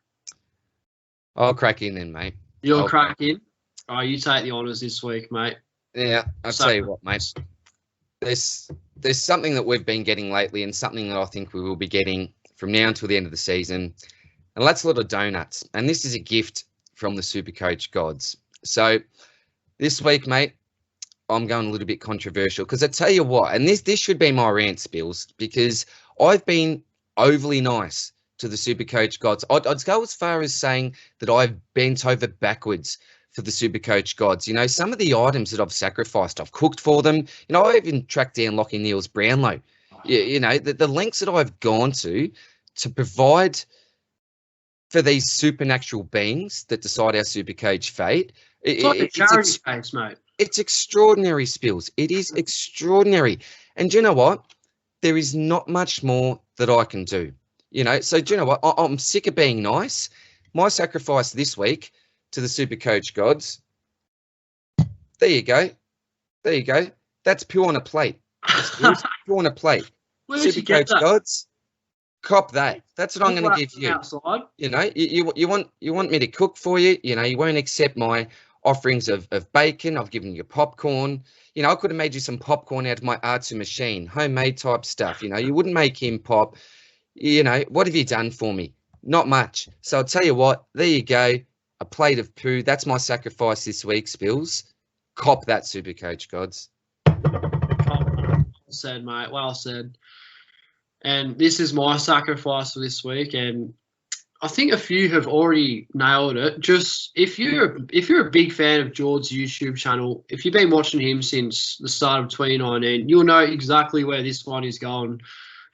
I'll crack in then, mate. You'll crack in? Oh, you take the honours this week, mate. Yeah, I'll tell you what, mate. There's something that we've been getting lately and something that I think we will be getting from now until the end of the season. And that's a lot of donuts. And this is a gift from the Supercoach gods. So this week, mate, I'm going a little bit controversial because I tell you what, and this should be my rant, Spills, because I've been overly nice to the Supercoach gods. I'd go as far as saying that I've bent over backwards for the Supercoach gods. Some of the items that I've sacrificed, I've cooked for them. I even tracked down Lachie Neale's Brownlow. The lengths that I've gone to provide for these supernatural beings that decide our Supercoach fate. It's like a charity case, mate. It's extraordinary, Spills. It is extraordinary. And do you know what? There is not much more that I can do. So do you know what? I'm sick of being nice. My sacrifice this week to the Supercoach gods. There you go. That's pure on a plate. Pure on a plate. Supercoach gods. Cop that. That's what I'm going to give you. Outside. You want me to cook for you. You won't accept my offerings of bacon. I've given you popcorn. I could have made you some popcorn out of my R2 machine, homemade type stuff. You wouldn't make him pop. What have you done for me? Not much. So I'll tell you what. There you go. A plate of poo. That's my sacrifice this week, Spills. Cop that, Supercoach gods. Well said, mate. Well said. And this is my sacrifice for this week, and I think a few have already nailed it. Just if you're a big fan of George's YouTube channel, if you've been watching him since the start of 2019, you'll know exactly where this one is going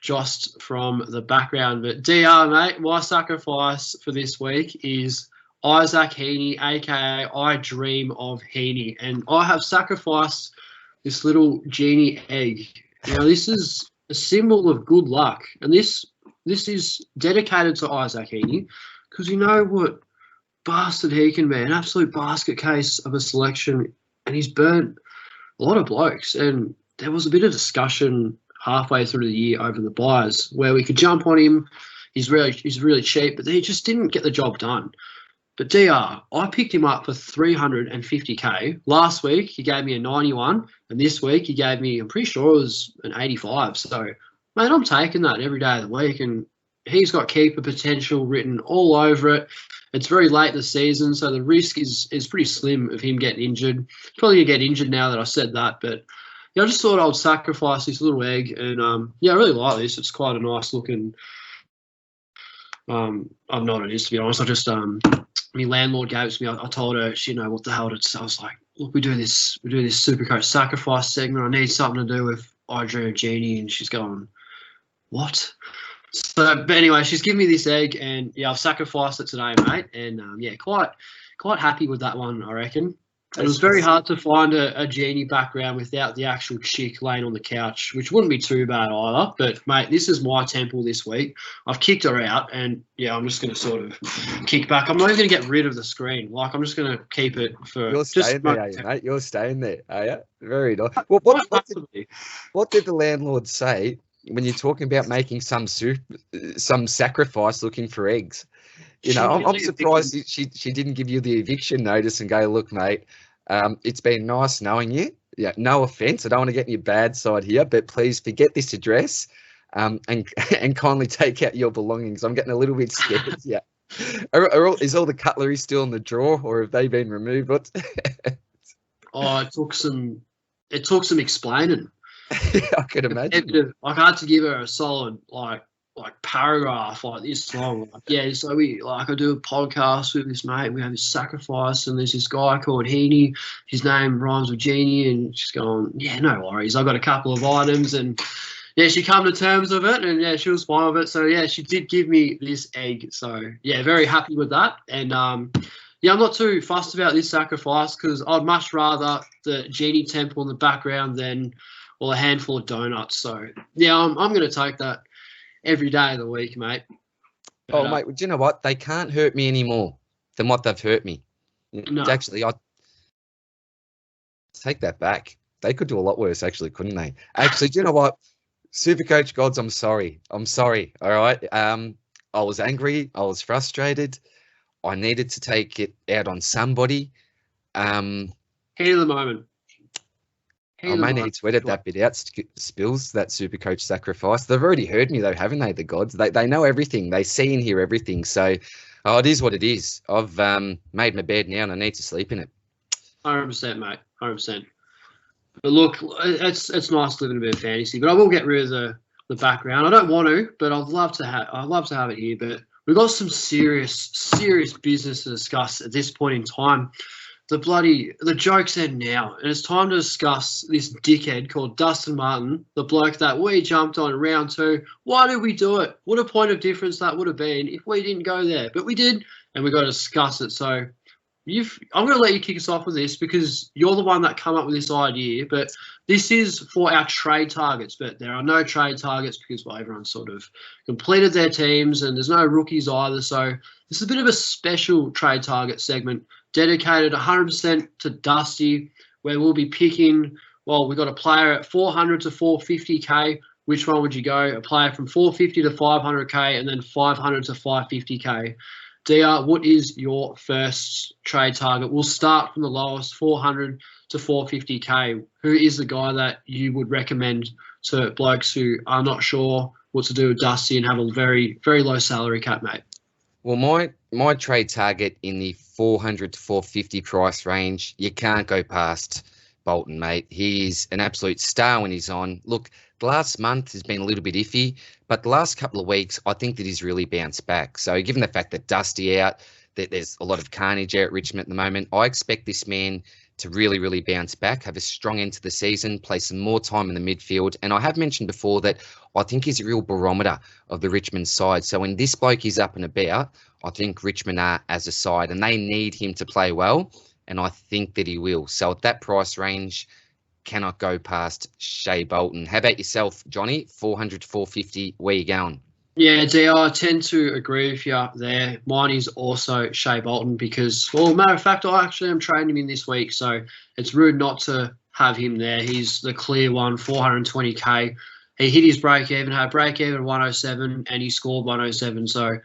just from the background. But DR, mate, my sacrifice for this week is Isaac Heaney, aka I Dream of Heaney, and I have sacrificed this little genie egg. This is a symbol of good luck, and this this is dedicated to Isaac Heaney, because you know what bastard he can be, an absolute basket case of a selection, and he's burnt a lot of blokes. And there was a bit of discussion halfway through the year over the buys where we could jump on him. He's really cheap, but he just didn't get the job done. But DR, I picked him up for 350k. Last week he gave me a 91, and this week he gave me, I'm pretty sure it was an 85. So, mate, I'm taking that every day of the week, and he's got keeper potential written all over it. It's very late in the season, so the risk is pretty slim of him getting injured. Probably going to get injured now that I said that, but yeah, I just thought I would sacrifice this little egg, and yeah, I really like this. It's quite a nice looking. I'm not it is, to be honest. I just my landlord gave it to me. I told her, she know what the hell it's. I was like, look, we do this Supercoach sacrifice segment. I need something to do with Adrian Genie, and she's going, what? So, but anyway, she's given me this egg, and yeah, I've sacrificed it today, mate. And yeah, quite happy with that one, I reckon. It was very hard to find a Genie background without the actual chick laying on the couch, which wouldn't be too bad either. But, mate, this is my temple this week. I've kicked her out, and, yeah, I'm just going to sort of kick back. I'm not even going to get rid of the screen. Like, I'm just going to keep it for... You're staying there, are you, mate? You're staying there, are you? Very nice. Well, what did the landlord say when you're talking about making some sacrifice looking for eggs? You know, I'm surprised she didn't give you the eviction notice and go, look, mate, it's been nice knowing you. Yeah, no offence. I don't want to get in your bad side here, but please forget this address and kindly take out your belongings. I'm getting a little bit scared. Yeah. Is all the cutlery still in the drawer, or have they been removed? Oh, it took some explaining. I could imagine. I had to give her a solid like paragraph like this long. Like, yeah, so I do a podcast with this mate. We have this sacrifice, and there's this guy called Heaney. His name rhymes with Genie, and she's going, yeah, no worries. I've got a couple of items, and yeah, she come to terms with it, and yeah, she was fine with it. So yeah, she did give me this egg. So yeah, very happy with that. And yeah, I'm not too fussed about this sacrifice because I'd much rather the Genie temple in the background than a handful of donuts. So yeah, I'm going to take that every day of the week, mate. But, mate, do you know what? They can't hurt me any more than what they've hurt me. No. Actually, I take that back. They could do a lot worse, actually, couldn't they? Actually, do you know what? Supercoach gods, I'm sorry. All right. I was angry. I was frustrated. I needed to take it out on somebody. Heat of the moment. I may need to edit that bit out, Spills, that Supercoach sacrifice. They've already heard me, though, haven't they, the gods? They know everything. They see and hear everything. So, it is what it is. I've made my bed now, and I need to sleep in it. 100%, mate. 100%. But look, it's nice living a bit of fantasy. But I will get rid of the background. I don't want to, but I'd love to have it here. But we've got some serious business to discuss at this point in time. The joke's end now, and it's time to discuss this dickhead called Dustin Martin, the bloke that we jumped on in round 2. Why did we do it? What a point of difference that would have been if we didn't go there, but we did, and we got to discuss it. So I'm going to let you kick us off with this because you're the one that come up with this idea, but this is for our trade targets, but there are no trade targets because everyone sort of completed their teams and there's no rookies either. So this is a bit of a special trade target segment dedicated 100% to Dusty, where we'll be picking, we've got a player at 400 to 450k. Which one would you go? A player from 450 to 500k and then 500 to 550k. DR, what is your first trade target? We'll start from the lowest, 400 to 450k. Who is the guy that you would recommend to blokes who are not sure what to do with Dusty and have a very, very low salary cap, mate? Well, my trade target in the 400 to 450 price range, you can't go past Bolton, mate. He's an absolute star when he's on. Look, the last month has been a little bit iffy, but the last couple of weeks, I think that he's really bounced back. So given the fact that Dusty out, that there's a lot of carnage out at Richmond at the moment, I expect this man to really, really bounce back, have a strong end to the season, play some more time in the midfield. And I have mentioned before that I think he's a real barometer of the Richmond side. So when this bloke is up and about, I think Richmond are as a side and they need him to play well. And I think that he will. So at that price range, cannot go past Shea Bolton. How about yourself, Johnny? 400 to 450, where you going? Yeah, D, I tend to agree with you there. Mine is also Shea Bolton because, well, matter of fact, I actually am trading him in this week, so it's rude not to have him there. He's the clear one, 420k. He hit his break even, had a break even 107, and he scored 107. So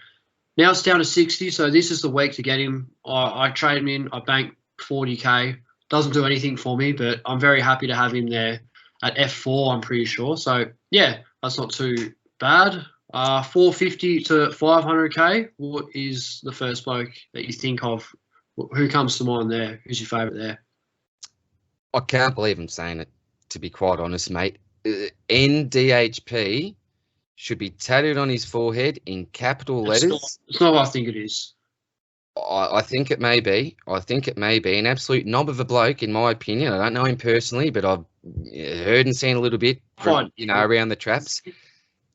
now it's down to 60. So this is the week to get him. I trade him in. I bank 40k. Doesn't do anything for me, but I'm very happy to have him there at F4. I'm pretty sure. So yeah, that's not too bad. 450 to 500k. What is the first bloke that you think of? Who comes to mind there? Who's your favourite there? I can't believe I'm saying it, to be quite honest, mate. NDHP should be tattooed on his forehead in capital letters. It's not what I think it is. I think it may be. I think it may be an absolute knob of a bloke, in my opinion. I don't know him personally, but I've heard and seen a little bit, from, around the traps.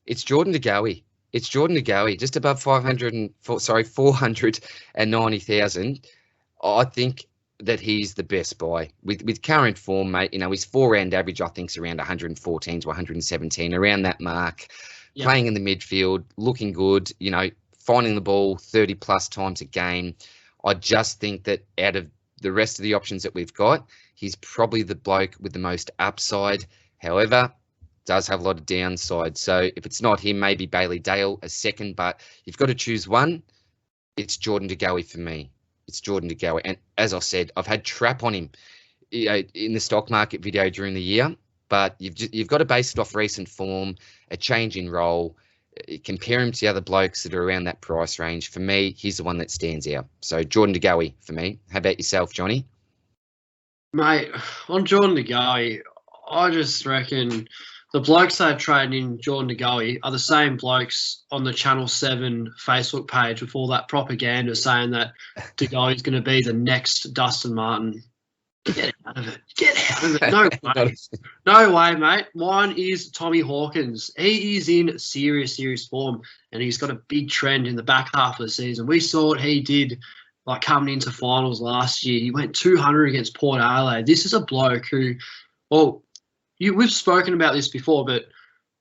It's Jordan De Goey. It's Jordan De Goey, just above 490,000. I think that he's the best buy with current form, mate. His 4-round average, I think, is around 114 to 117, around that mark. Yep. Playing in the midfield, looking good. Finding the ball 30 plus times a game. I just think that out of the rest of the options that we've got, he's probably the bloke with the most upside. However, does have a lot of downside. So if it's not him, maybe Bailey Dale a second, but you've got to choose one. It's Jordan De Goey for me. It's Jordan De Goey. And as I said, I've had trap on him in the stock market video during the year, but you've got to base it off recent form, a change in role, compare him to the other blokes that are around that price range. For me, he's the one that stands out. So Jordan De Goey for me. How about yourself, Johnny? Mate, on Jordan De Goey, I just reckon the blokes that are trading in Jordan De Goey are the same blokes on the Channel 7 Facebook page with all that propaganda saying that De Goey's going to be the next Dustin Martin. Get out of it. Get out of it. No way. No way, mate. Mine is Tommy Hawkins. He is in serious form, and he's got a big trend in the back half of the season. We saw what he did coming into finals last year. He went 200 against Port Adelaide. This is a bloke who, well, we've spoken about this before, but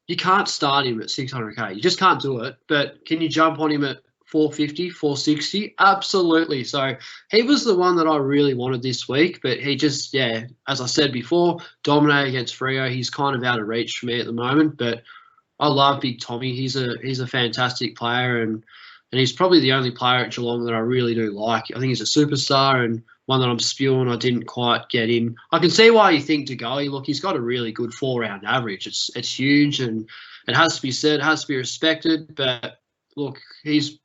you can't start him at 600k. You just can't do it. But can you jump on him at 450, 460? Absolutely. So he was the one that I really wanted this week, but he just, as I said before, dominated against Freo. He's kind of out of reach for me at the moment, but I love Big Tommy. He's a fantastic player, and he's probably the only player at Geelong that I really do like. I think he's a superstar and one that I'm spewing I didn't quite get in. I can see why you think De Goey. Look, he's got a really good 4-round average. It's huge, and it has to be said, it has to be respected. But look, he's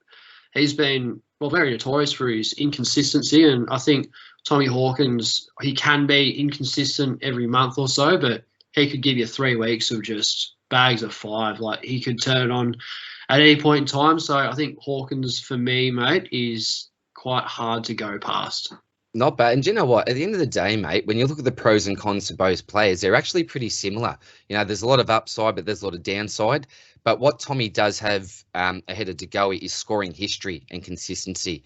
been very notorious for his inconsistency, and I think Tommy Hawkins, he can be inconsistent every month or so, but he could give you 3 weeks of just bags of 5. He could turn it on at any point in time. So I think Hawkins for me, mate, is quite hard to go past. Not bad. And do you know what? At the end of the day, mate, when you look at the pros and cons of both players, they're actually pretty similar. There's a lot of upside, but there's a lot of downside. But what Tommy does have ahead of De Goey is scoring history and consistency.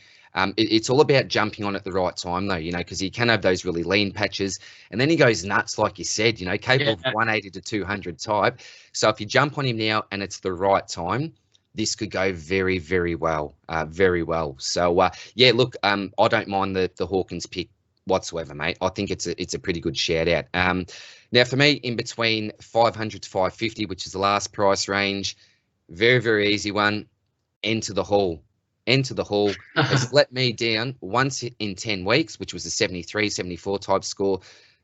It's all about jumping on at the right time, though, because he can have those really lean patches. And then he goes nuts, like you said, capable of 180 to 200 type. So if you jump on him now and it's the right time, this could go very, very well, very well. So, look, I don't mind the Hawkins pick whatsoever, mate. I think it's a pretty good shout out. Now, for me, in between 500 to 550, which is the last price range, very, very easy one. Enter the Hall. Enter the Hall has let me down once in 10 weeks, which was a 73, 74 type score.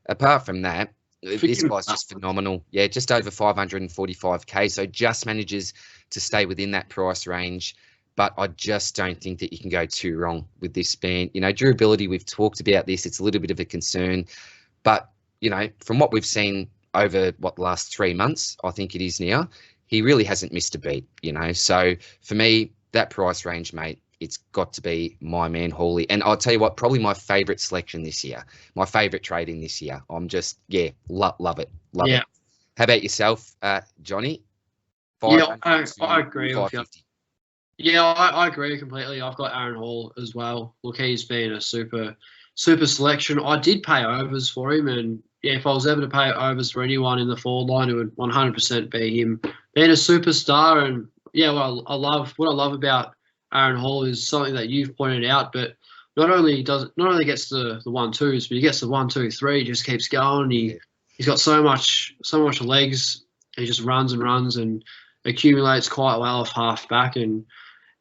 Apart from that, this guy's just phenomenal. Yeah, just over 545k. So just manages to stay within that price range. But I just don't think that you can go too wrong with this man. Durability, we've talked about this. It's a little bit of a concern. But, from what we've seen over, the last 3 months, I think it is now, he really hasn't missed a beat, So for me, that price range, mate, it's got to be my man, Hawley. And I'll tell you what, probably my favourite selection this year, my favourite trade in this year. I'm just, love it. Love it. How about yourself, Johnny? Yeah, I agree with you. Yeah, I agree completely. I've got Aaron Hall as well. Look, he's been a super selection. I did pay overs for him, and if I was ever to pay overs for anyone in the forward line, it would 100% be him being a superstar. And yeah, well, I love about Aaron Hall is something that you've pointed out, but not only gets the 1-2s, but he gets the 1-2-3, just keeps going. He's got so much legs. He just runs and runs and accumulates quite well off half back, and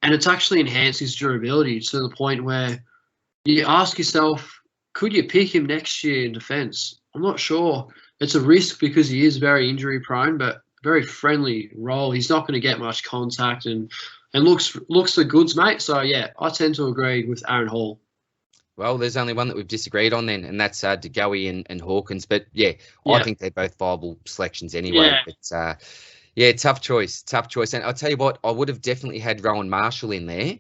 it's actually enhanced his durability to the point where you ask yourself, could you pick him next year in defence? I'm not sure. It's a risk because he is very injury prone, but very friendly role. He's not going to get much contact and looks the goods, mate. So yeah, I tend to agree with Aaron Hall. Well, there's only one that we've disagreed on then, and that's De Goey and Hawkins. But yeah, I think they're both viable selections anyway. Yeah. But tough choice. And I'll tell you what, I would have definitely had Rowan Marshall in there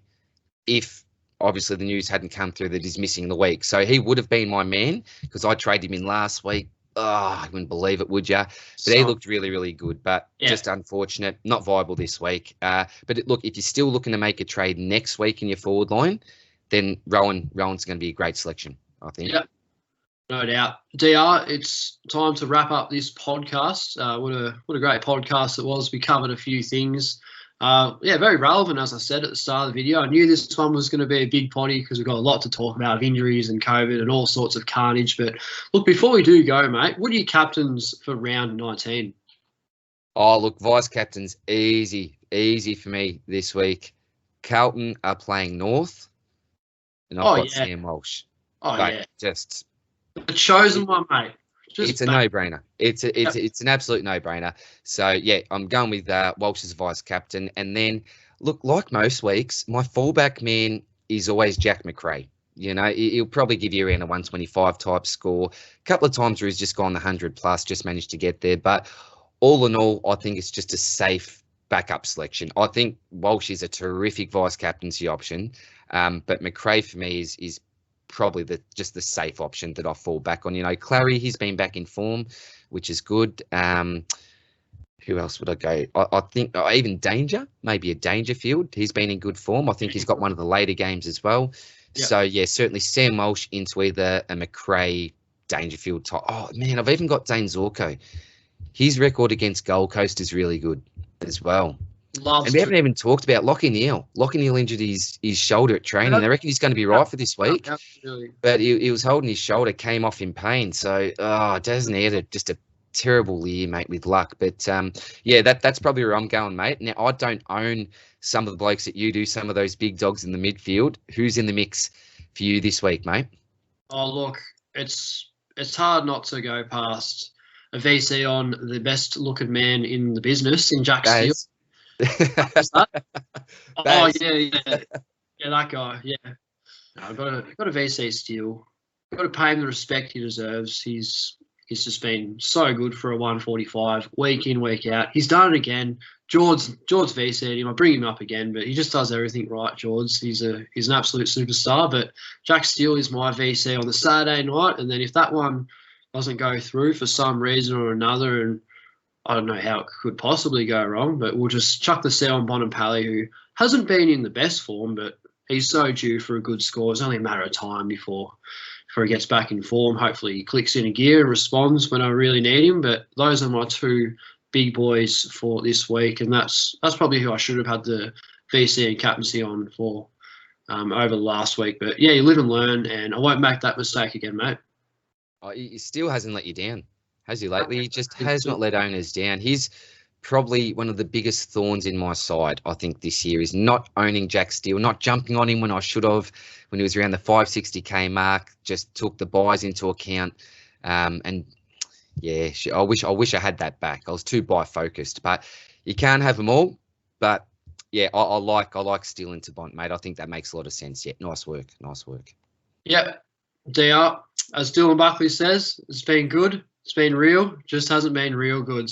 if obviously the news hadn't come through that he's missing the week. So he would have been my man because I traded him in last week. Oh, I wouldn't believe it, would ya? But he looked really, really good, but just unfortunate, not viable this week. But look, if you're still looking to make a trade next week in your forward line, then Rowan's going to be a great selection, I think. Yeah, no doubt. DR, it's time to wrap up this podcast. What a great podcast it was. We covered a few things. Very relevant, as I said at the start of the video. I knew this one was going to be a big potty because we've got a lot to talk about, injuries and COVID and all sorts of carnage. But look, before we do go, mate, what are your captains for round 19? Oh, look, vice captains, easy for me this week. Carlton are playing North, and I've got Sam Walsh. Just the chosen one, mate. It's a no-brainer. It's an absolute no-brainer. So yeah, I'm going with Walsh as vice captain, and then look, like most weeks, my fullback man is always Jack Macrae. You know, he'll probably give you around a 125 type score. A couple of times where he's just gone the 100 plus, just managed to get there. But all in all, I think it's just a safe backup selection. I think Walsh is a terrific vice captaincy option, but Macrae for me is probably just the safe option that I fall back on. You know, Clary, he's been back in form, which is good. Who else would I go? I think even Danger, maybe a Dangerfield. He's been in good form. I think he's got one of the later games as well. Yep. So yeah, certainly Sam Walsh into either a Macrae, Dangerfield type. Oh man, I've even got Dane Zorko. His record against Gold Coast is really good as well. And we haven't even talked about Lockie Neal. Lockie Neal injured his shoulder at training. I reckon he's going to be right for this week. But he was holding his shoulder, came off in pain. So, doesn't he had just a terrible year, mate, with luck. But, that's probably where I'm going, mate. Now, I don't own some of the blokes that you do, some of those big dogs in the midfield. Who's in the mix for you this week, mate? Oh, look, it's hard not to go past a VC on the best-looking man in the business, in Jack Steele. That guy. Yeah, I've got a VC Steele. Got to pay him the respect he deserves. He's just been so good for a 145 week in, week out. He's done it again. George VC'd him. I bring him up again, but he just does everything right. George, he's an absolute superstar. But Jack Steele is my VC on the Saturday night, and then if that one doesn't go through for some reason or another, and I don't know how it could possibly go wrong, but we'll just chuck the sell on Bonampally, who hasn't been in the best form, but he's so due for a good score. It's only a matter of time before he gets back in form. Hopefully he clicks in a gear and responds when I really need him. But those are my two big boys for this week, and that's probably who I should have had the VC and captaincy on for over the last week. But yeah, you live and learn, and I won't make that mistake again, mate. Oh, he still hasn't let you down, has he, lately? He just has not let owners down. He's probably one of the biggest thorns in my side, I think, this year, is not owning Jack Steele, not jumping on him when I should have, when he was around the 560k mark, just took the buys into account. And yeah, I wish I had that back. I was too buy focused, but you can't have them all. But yeah, I like Steele into Bont, mate. I think that makes a lot of sense. Yeah, nice work. Yep. DR, as Dylan Buckley says, it's been good. It's been real, just hasn't been real good.